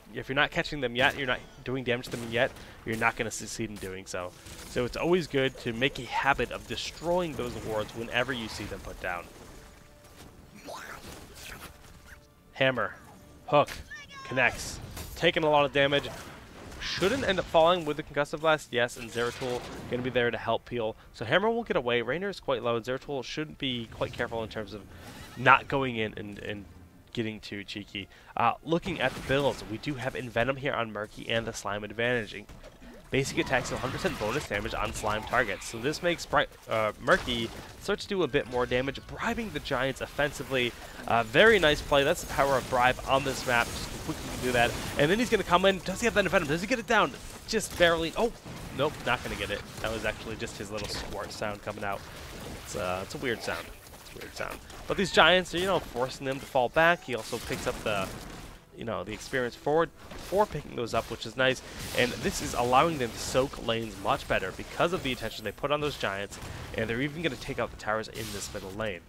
catching them yet, you're not doing damage to them yet, you're not going to succeed in doing so. So it's always good to make a habit of destroying those wards whenever you see them put down. Hammer. Hook. Connects. Taking a lot of damage. Shouldn't end up falling with the concussive blast, yes, and Zeratul going to be there to help peel. So Hammer will get away. Raynor is quite low, and Zeratul should be quite careful in terms of not going in and getting too cheeky. Looking at the builds, we do have Envenom here on Murky and the Slime advantage. Basic attacks 100% bonus damage on slime targets. So this makes Murky start to do a bit more damage, bribing the Giants offensively. Very nice play. That's the power of bribe on this map. Just quickly do that. And then he's going to come in. Does he have that Envenom? Does he get it down? Just barely. Oh, nope, not going to get it. That was actually just his little squirt sound coming out. It's a weird sound. It's a weird sound. But these Giants are, you know, forcing them to fall back. He also picks up the experience forward for picking those up, which is nice. And this is allowing them to soak lanes much better because of the attention they put on those Giants. And they're even going to take out the towers in this middle lane.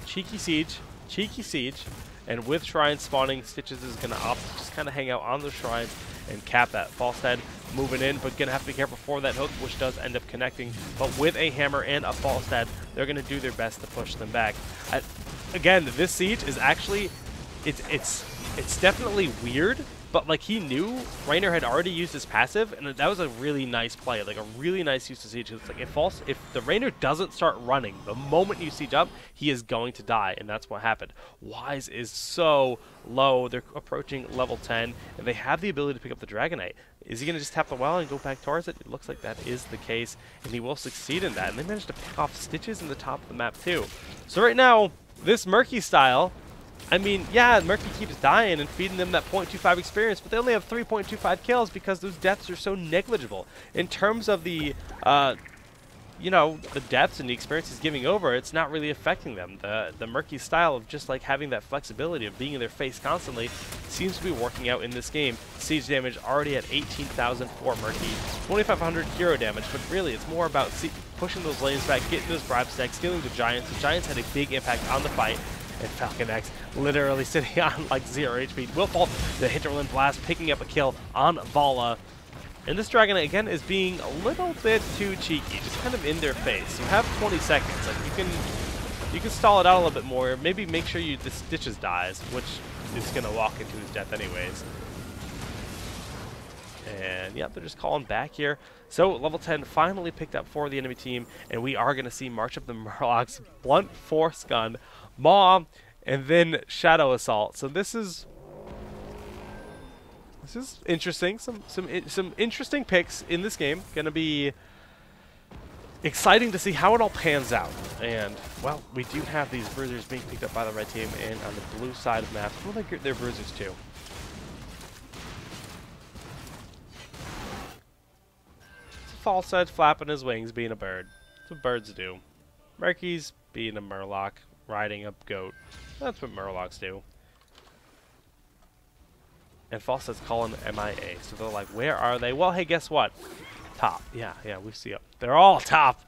Cheeky siege. Cheeky siege. And with shrines spawning, Stitches is going to opt to just kind of hang out on those shrines and cap that. False head moving in, but going to have to be careful for that hook, which does end up connecting. But with a hammer and a false head, they're going to do their best to push them back. Again, this siege is actually, it's definitely weird, but like he knew Raynor had already used his passive, and that was a really nice play, like a really nice use of siege. It's like if the Raynor doesn't start running, the moment you siege up, he is going to die, and that's what happened. Wise is so low. They're approaching level 10, and they have the ability to pick up the Dragonite. Is he going to just tap the well and go back towards it? It looks like that is the case, and he will succeed in that. And they managed to pick off Stitches in the top of the map too. So right now, this Murky style, I mean, yeah, Murky keeps dying and feeding them that 0.25 experience, but they only have 3.25 kills because those deaths are so negligible. In terms of the, the deaths and the experience he's giving over, it's not really affecting them. The Murky style of just like having that flexibility of being in their face constantly seems to be working out in this game. Siege damage already at 18,000 for Murky, 2,500 hero damage, but really it's more about pushing those lanes back, getting those bribe stacks, stealing the Giants. The Giants had a big impact on the fight, and Falcon X literally sitting on like 0 HP. Will fall the Hinterland Blast, picking up a kill on Vala. And this Dragonite, again, is being a little bit too cheeky, just kind of in their face. You have 20 seconds. Like you can stall it out a little bit more. Maybe make sure the Stitches dies, which is going to walk into his death anyways. And, yep, they're just calling back here. So, level 10 finally picked up for the enemy team, and we are going to see March of the Murlocs, Blunt Force Gun, Maw, and then Shadow Assault. So this is interesting. Some interesting picks in this game. Going to be exciting to see how it all pans out. And, well, we do have these bruisers being picked up by the red team, and on the blue side of the map, well, they're bruisers too. False head flapping his wings, being a bird. That's what birds do. Murky's being a Murloc, riding a goat. That's what Murlocs do. And False head's calling MIA. So they're like, where are they? Well, hey, guess what? Top. Yeah, we see them. They're all top.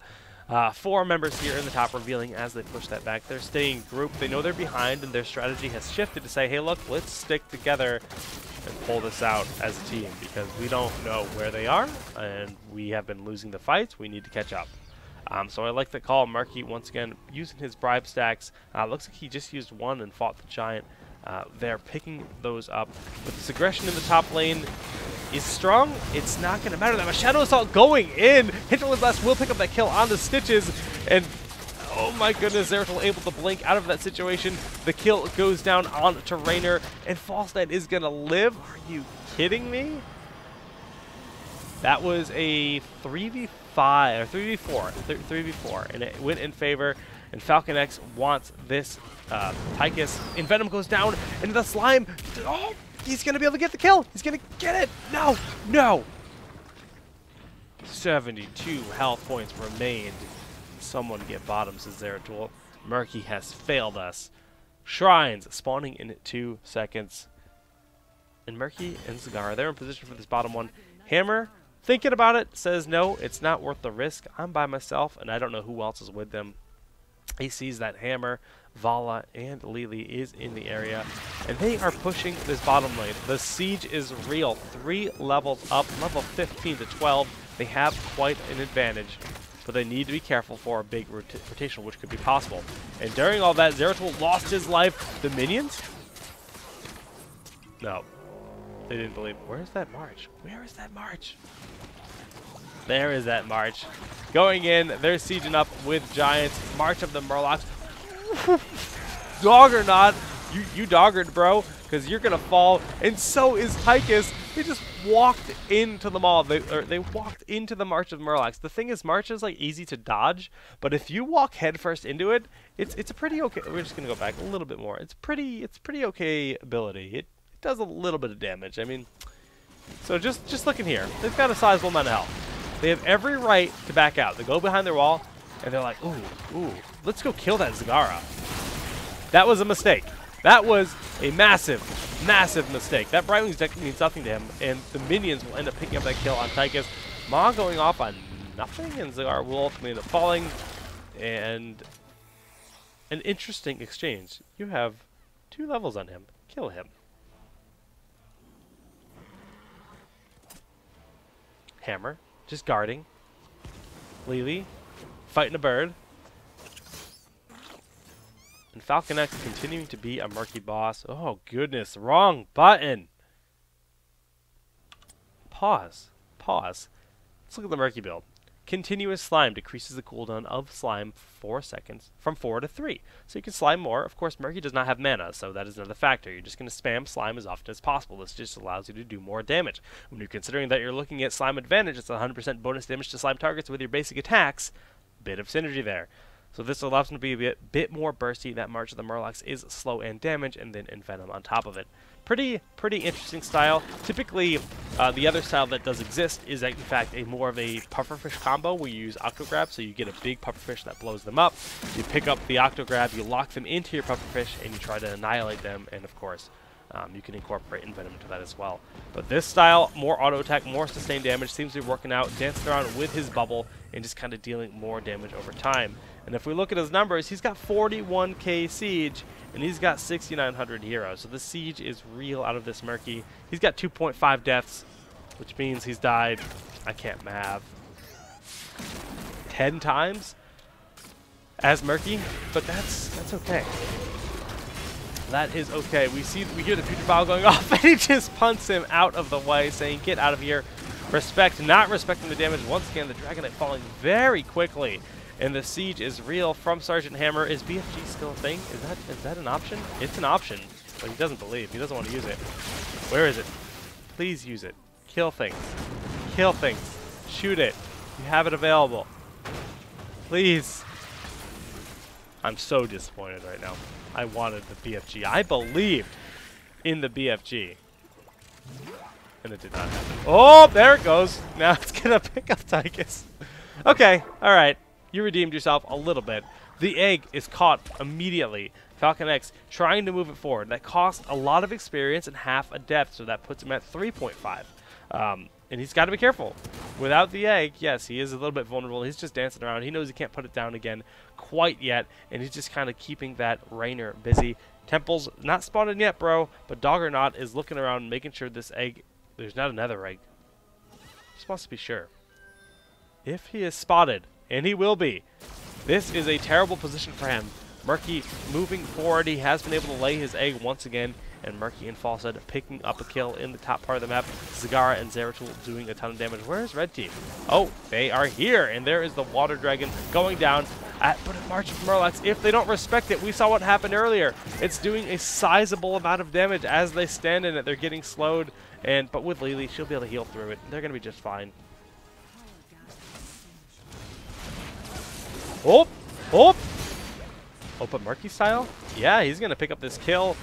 4 members here in the top, revealing as they push that back. They're staying grouped. They know they're behind, and their strategy has shifted to say, hey, look, let's stick together and pull this out as a team, because we don't know where they are, and we have been losing the fights. We need to catch up. So I like the call. Murky, once again, using his bribe stacks. Looks like he just used one and fought the Giant. They're picking those up. But this aggression in the top lane is strong. It's not going to matter that much. Shadow Assault going in. Hinterland Blast will pick up that kill on the Stitches, and oh my goodness, Zeratul able to blink out of that situation. The kill goes down on to Raynor, and False Knight is going to live. Are you kidding me? That was a 3v5, or 3v4, and it went in favor, and Falcon X wants this Tychus. Envenom goes down, and the Slime, oh, he's going to be able to get the kill. He's going to get it. No. 72 health points remained. Someone get bottom, says Zeratul. Murky has failed us. Shrines spawning in 2 seconds. And Murky and Cigar, they're in position for this bottom one. Hammer, thinking about it, says no, it's not worth the risk. I'm by myself, and I don't know who else is with them. He sees that Hammer, Vala, and Lily is in the area, and they are pushing this bottom lane. The siege is real. 3 levels up, level 15 to 12. They have quite an advantage. but they need to be careful for a big rotation, which could be possible. And during all that, Zeratul lost his life. The minions? No. They didn't believe. Where's that march? Where is that march? There is that march. Going in, they're sieging up with giants. March of the Murlocs. Doggernaut. You doggered, bro, because you're gonna fall, and so is Tychus. They just walked into the mall. They walked into the March of Murlocs. The thing is, March is like easy to dodge, but if you walk headfirst into it, it's a pretty okay. We're just gonna go back a little bit more. It's pretty okay ability. It does a little bit of damage. I mean, so just looking here, they've got a sizable amount of health. They have every right to back out. They go behind their wall, and they're like, ooh, let's go kill that Zagara. That was a mistake. That was a massive mistake. That Brightwings deck means nothing to him, and the minions will end up picking up that kill on Tychus. Ma going off on nothing, and Zagara will ultimately end up falling. And an interesting exchange. You have 2 levels on him. Kill him. Hammer, just guarding. Lily, fighting a bird. And Falcon X continuing to be a murky boss. Oh, goodness. Wrong button. Pause. Let's look at the murky build. Continuous slime decreases the cooldown of slime 4 seconds from 4 to 3. So you can slime more. Of course, murky does not have mana, so that is another factor. You're just going to spam slime as often as possible. This just allows you to do more damage. When you're considering that you're looking at slime advantage, it's 100% bonus damage to slime targets with your basic attacks. Bit of synergy there. So this allows them to be a bit more bursty. That March of the Murlocs is slow and damage, and then Envenom on top of it. Pretty interesting style. Typically, the other style that does exist is, in fact, more of a pufferfish combo where you use Octograb, so you get a big pufferfish that blows them up. You pick up the Octograb, you lock them into your pufferfish, and you try to annihilate them, and of course, you can incorporate Envenom into that as well. But this style, more auto attack, more sustained damage, seems to be working out, dancing around with his bubble, and just kind of dealing more damage over time. And if we look at his numbers, he's got 41k siege, and he's got 6,900 heroes. So the siege is real out of this murky. He's got 2.5 deaths, which means he's died, I can't math, 10 times as murky, but that's okay. That is okay. We hear the future file going off, and he just punts him out of the way, saying, "Get out of here." Respect, not respecting the damage. Once again, the Dragonite falling very quickly. And the siege is real from Sergeant Hammer. Is BFG still a thing? Is that an option? It's an option, but he doesn't believe. He doesn't want to use it. Where is it? Please use it. Kill things. Kill things. Shoot it. You have it available. Please. I'm so disappointed right now. I wanted the BFG. I believed in the BFG. And it did not happen. Oh, there it goes. Now it's going to pick up Tychus. Okay, all right. You redeemed yourself a little bit. The egg is caught immediately. Falcon X trying to move it forward. That costs a lot of experience and half a death, so that puts him at 3.5. And he's got to be careful. Without the egg, yes, he is a little bit vulnerable. He's just dancing around. He knows he can't put it down again quite yet, and he's just kind of keeping that Rainer busy. Temple's not spotted yet, bro, but Doggernaut is looking around, making sure this egg, there's not another egg. Just wants to be sure. If he is spotted, and he will be, this is a terrible position for him. Murky moving forward. He has been able to lay his egg once again, and Murky and Falsehead picking up a kill in the top part of the map. Zagara and Zeratul doing a ton of damage. Where is Red Team? Oh, they are here, and there is the Water Dragon going down. But a March of Murlocs, if they don't respect it, we saw what happened earlier. It's doing a sizable amount of damage as they stand in it. They're getting slowed, but with Lily, she'll be able to heal through it. They're going to be just fine. Oh! Open Murky style? Yeah, he's going to pick up this kill.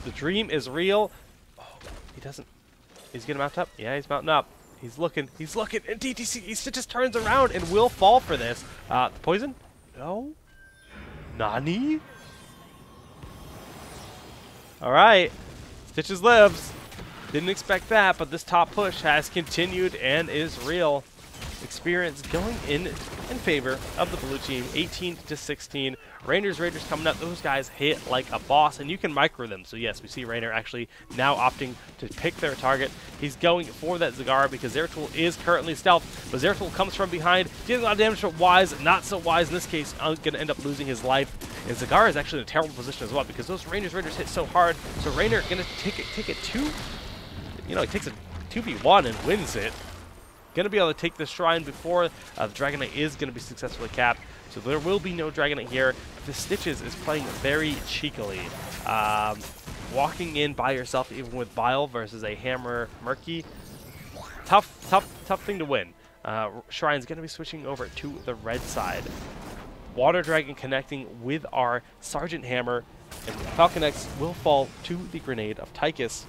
The dream is real. Oh, he doesn't. He's going to mount up? Yeah, he's mounting up. He's looking. And DTC, he just turns around and will fall for this. The poison? No. Nani? Alright. Stitches lives. Didn't expect that, but this top push has continued and is real. Experience going in in favor of the blue team, 18-16. Rainer's Raiders coming up. Those guys hit like a boss, and you can micro them. So yes, we see Rainer actually now opting to pick their target. He's going for that Zagara because Zeratul is currently stealth, but Zeratul comes from behind, dealing a lot of damage, but Wise, not so Wise in this case, going to end up losing his life. And Zagara is actually in a terrible position as well because those Rainer's Raiders hit so hard. So Rainer going to take it two, he takes a 2v1 and wins it. Going to be able to take this shrine before the Dragon Knight is going to be successfully capped. So there will be no Dragon Knight here. The Stitches is playing very cheekily. Walking in by yourself, even with Bile versus a Hammer Murky. Tough thing to win. Shrine's going to be switching over to the red side. Water Dragon connecting with our Sergeant Hammer. And Falcon X will fall to the Grenade of Tychus.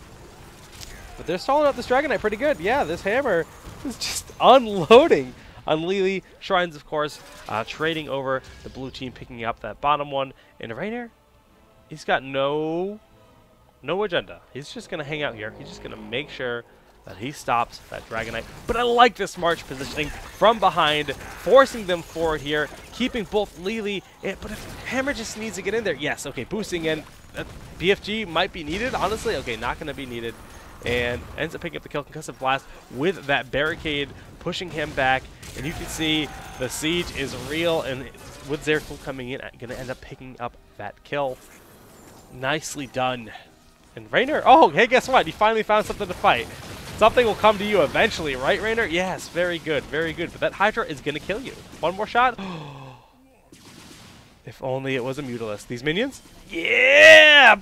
But they're stalling out this Dragon Knight pretty good. Yeah, this Hammer is just unloading on Lily. Shrines, of course, trading over the blue team, picking up that bottom one. And Rainer, he's got no agenda. He's just going to hang out here. He's just going to make sure that he stops that Dragon Knight. But I like this March positioning from behind, forcing them forward here, keeping both Lily and, but if Hammer just needs to get in there, yes, okay, boosting in. BFG might be needed, honestly. Okay, not going to be needed. And ends up picking up the kill. Concussive Blast with that barricade, pushing him back. And you can see the siege is real, and with Zeratul coming in, going to end up picking up that kill. Nicely done. And Rainer, oh, hey, guess what? You finally found something to fight. Something will come to you eventually, right, Rainer? Yes, very good, very good. But that Hydra is going to kill you. One more shot. If only it was a Mutalisk. These minions? Yeah!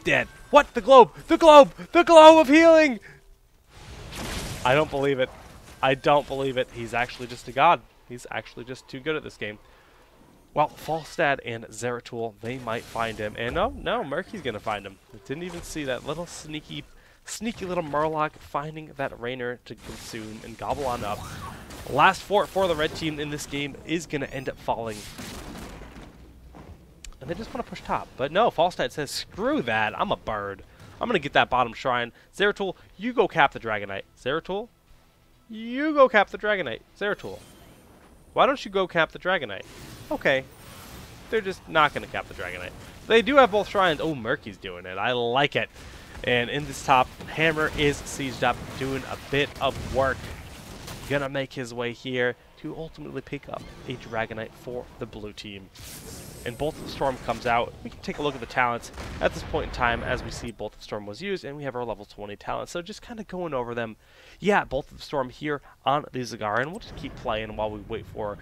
Dead. What? The globe! The globe! The globe of healing! I don't believe it. I don't believe it. He's actually just a god. He's actually just too good at this game. Well, Falstad and Zeratul, they might find him. And no, Murky's going to find him. Didn't even see that little sneaky little Murloc finding that Rainer to consume and gobble on up. Last fort for the red team in this game is going to end up falling. And they just want to push top. But no, Falstad says, screw that. I'm a bird. I'm going to get that bottom shrine. Zeratul, you go cap the Dragon Knight. Zeratul, you go cap the Dragon Knight. Zeratul, why don't you go cap the Dragon Knight? Okay. They're just not going to cap the Dragon Knight. They do have both shrines. Oh, Murky's doing it. I like it. And in this top, Hammer is sieged up, doing a bit of work. Gonna make his way here to ultimately pick up a Dragon Knight for the blue team. And Bolt of the Storm comes out. We can take a look at the talents at this point in time as we see Bolt of the Storm was used, and we have our level 20 talents. So just kind of going over them. Yeah, Bolt of the Storm here on the Zagara, and we'll just keep playing while we wait for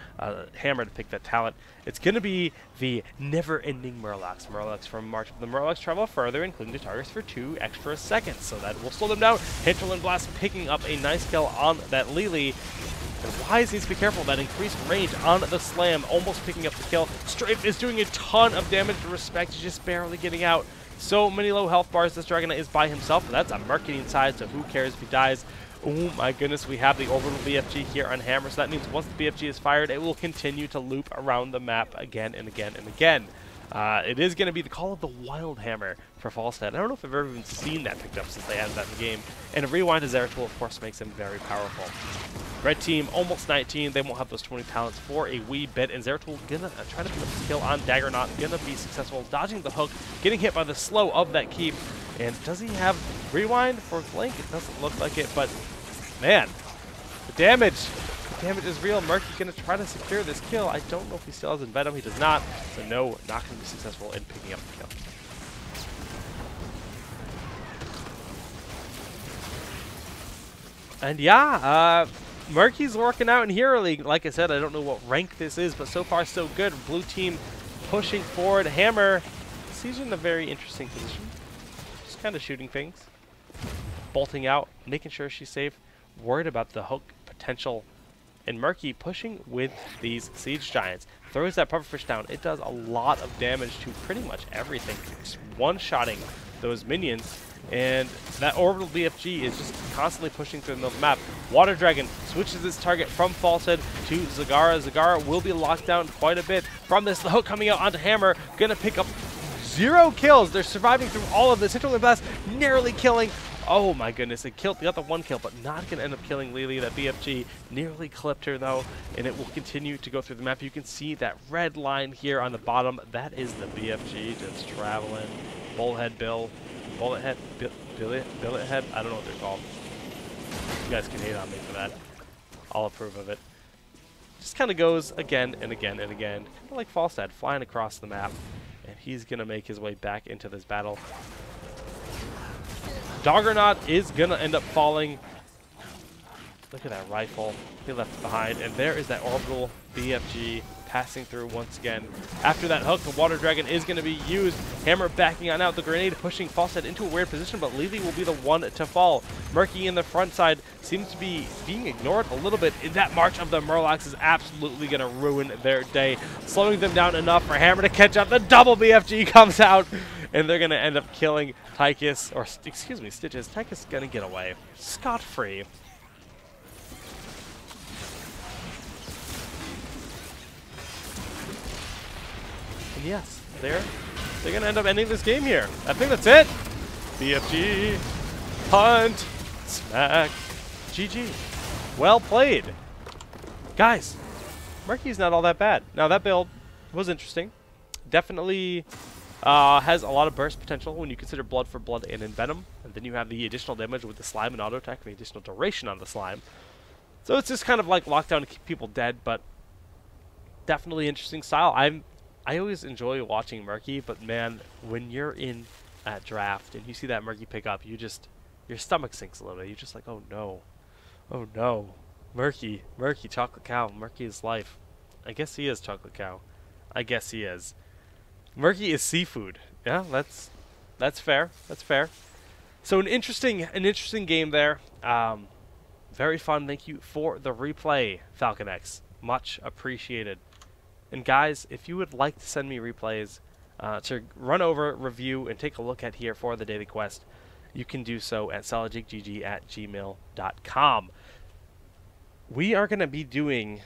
Hammer to pick that talent. It's going to be the never-ending Murlocs. Murlocs from March. The Murlocs travel further and cling to targets for 2 extra seconds, so that will slow them down. Hinterland Blast picking up a nice kill on that Lily. And Wise needs to be careful. That increased range on the slam, almost picking up the kill. Strafe is doing a ton of damage to Respect. He's just barely getting out. So many low health bars. This Dragon Knight is by himself, but that's a marketing side, so who cares if he dies. Oh my goodness, we have the orbital BFG here on Hammer, so that means once the BFG is fired, it will continue to loop around the map again and again and again. It is going to be the Call of the Wild Hammer for Falstad. I don't know if I've ever even seen that picked up since they added that in the game. And a rewind to Zeratul, of course, makes him very powerful. Red team, almost 19. They won't have those 20 talents for a wee bit. And Zeratul gonna try to put up a kill on Daggernaught. Gonna be successful, dodging the hook, getting hit by the slow of that keep. And does he have rewind for Blink? It doesn't look like it, but man, the damage is real. Murky gonna try to secure this kill. I don't know if he still has Venom. He does not. So no, not gonna be successful in picking up the kill. And yeah, Murky's working out in Hero League. Like I said, I don't know what rank this is, but so far so good. Blue team pushing forward. Hammer, he's in a very interesting position. Just kind of shooting things. Bolting out, making sure she's safe. Worried about the hook potential. And Murky pushing with these Siege Giants. Throws that Pufferfish down. It does a lot of damage to pretty much everything. It's one-shotting those minions. And that orbital BFG is just constantly pushing through the middle of the map. Water Dragon switches its target from Falsehead to Zagara. Zagara will be locked down quite a bit from this. The hook coming out onto Hammer. Gonna pick up 0 kills. They're surviving through all of this. Hinterland Blast narrowly killing Oh my goodness, it got the one kill, but not going to end up killing Lily. That BFG nearly clipped her though, and it will continue to go through the map. You can see that red line here on the bottom. That is the BFG just traveling. Bullethead Bill, Bullethead, Billet Head, I don't know what they're called. You guys can hate on me for that. I'll approve of it. Just kind of goes again and again and again, kind of like Falstad, flying across the map, and he's going to make his way back into this battle. Doggernaut is going to end up falling. Look at that rifle he left behind. And there is that orbital BFG passing through once again. After that hook, the Water Dragon is going to be used. Hammer backing on out. The grenade pushing Falstad into a weird position, but Lily will be the one to fall. Murky in the front side seems to be being ignored a little bit. That march of the Murlocs is absolutely going to ruin their day, slowing them down enough for Hammer to catch up. The double BFG comes out, and they're going to end up killing Tychus, or excuse me, Stitches. Tychus is going to get away scot-free. And yes, they're going to end up ending this game here. I think that's it. BFG, punt, smack, GG. Well played. Guys, Murky's not all that bad. Now, that build was interesting. Definitely has a lot of burst potential when you consider Blood for Blood and Envenom. And then you have the additional damage with the slime and auto attack and the additional duration on the slime. So it's just kind of like lockdown to keep people dead, but definitely interesting style. I always enjoy watching Murky, but man, when you're in that draft and you see that Murky pick up, your stomach sinks a little bit. You're just like, oh no. Oh no. Murky, Chocolate Cow, Murky is life. I guess he is Chocolate Cow. I guess he is. Murky is seafood. Yeah, that's fair. That's fair. So an interesting game there. Very fun. Thank you for the replay, Falcon X. Much appreciated. And guys, if you would like to send me replays to run over, review, and take a look at here for the daily quest, you can do so at solidjigegg@gmail.com. We are going to be doing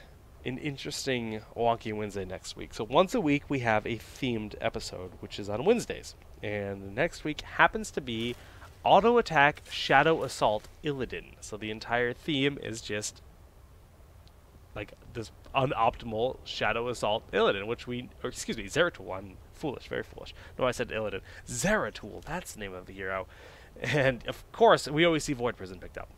an interesting Wonky Wednesday next week. So once a week we have a themed episode, which is on Wednesdays. And the next week happens to be Auto Attack Shadow Assault Illidan. So the entire theme is just like this unoptimal Shadow Assault Illidan, which Zeratul. I'm foolish, very foolish. No, I said Illidan. Zeratul, that's the name of the hero. And of course, we always see Void Prison picked up.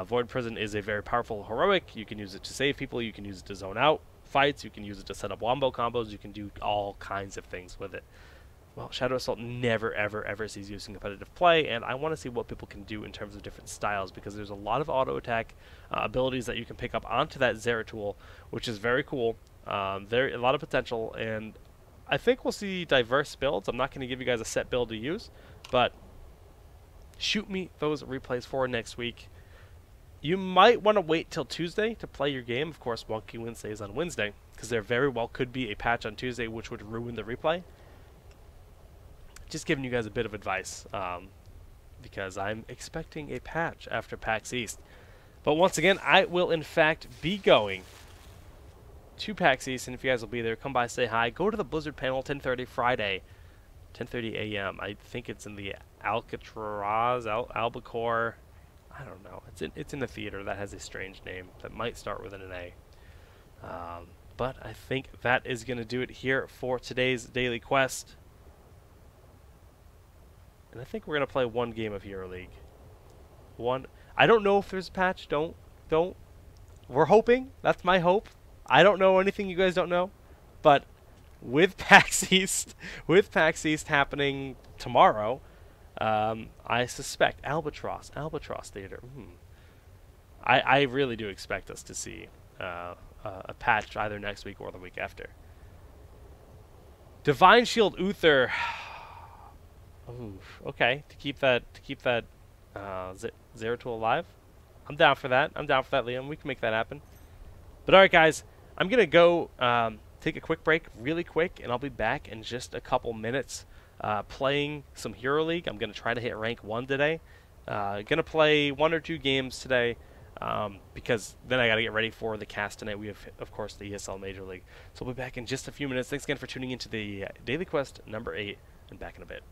Void Prison is a very powerful heroic. You can use it to save people. You can use it to zone out fights. You can use it to set up wombo combos. You can do all kinds of things with it. Well, Shadow Assault never, ever, ever sees use in competitive play, and I want to see what people can do in terms of different styles, because there's a lot of auto attack abilities that you can pick up onto that Zeratul, which is very cool. There a lot of potential, and I think we'll see diverse builds. I'm not going to give you guys a set build to use, but shoot me those replays for next week. You might want to wait till Tuesday to play your game. Of course, Wonky Wednesday is on Wednesday, because there very well could be a patch on Tuesday which would ruin the replay. Just giving you guys a bit of advice, because I'm expecting a patch after PAX East. But once again, I will in fact be going to PAX East, and if you guys will be there, come by, say hi. Go to the Blizzard panel, 10:30 Friday, 10:30 a.m. I think it's in the Alcatraz, Albacore. I don't know. It's in a theater that has a strange name that might start with an A. But I think that is going to do it here for today's daily quest. And I think we're going to play one game of Hero League. One. I don't know if there's a patch. Don't. We're hoping. That's my hope. I don't know anything you guys don't know. But with PAX East happening tomorrow, I suspect Albatross Theater. I really do expect us to see a patch either next week or the week after. Divine Shield Uther. Ooh, okay, to keep that Zeratul alive. I'm down for that. Liam. We can make that happen. But alright, guys, I'm gonna go take a quick break, really quick, and I'll be back in just a couple minutes playing some Hero League. I'm gonna try to hit rank 1 today. Gonna play 1 or 2 games today, because then I gotta get ready for the cast tonight. We have, of course, the ESL Major League. So we'll be back in just a few minutes. Thanks again for tuning into the Daily Quest number 8, and back in a bit.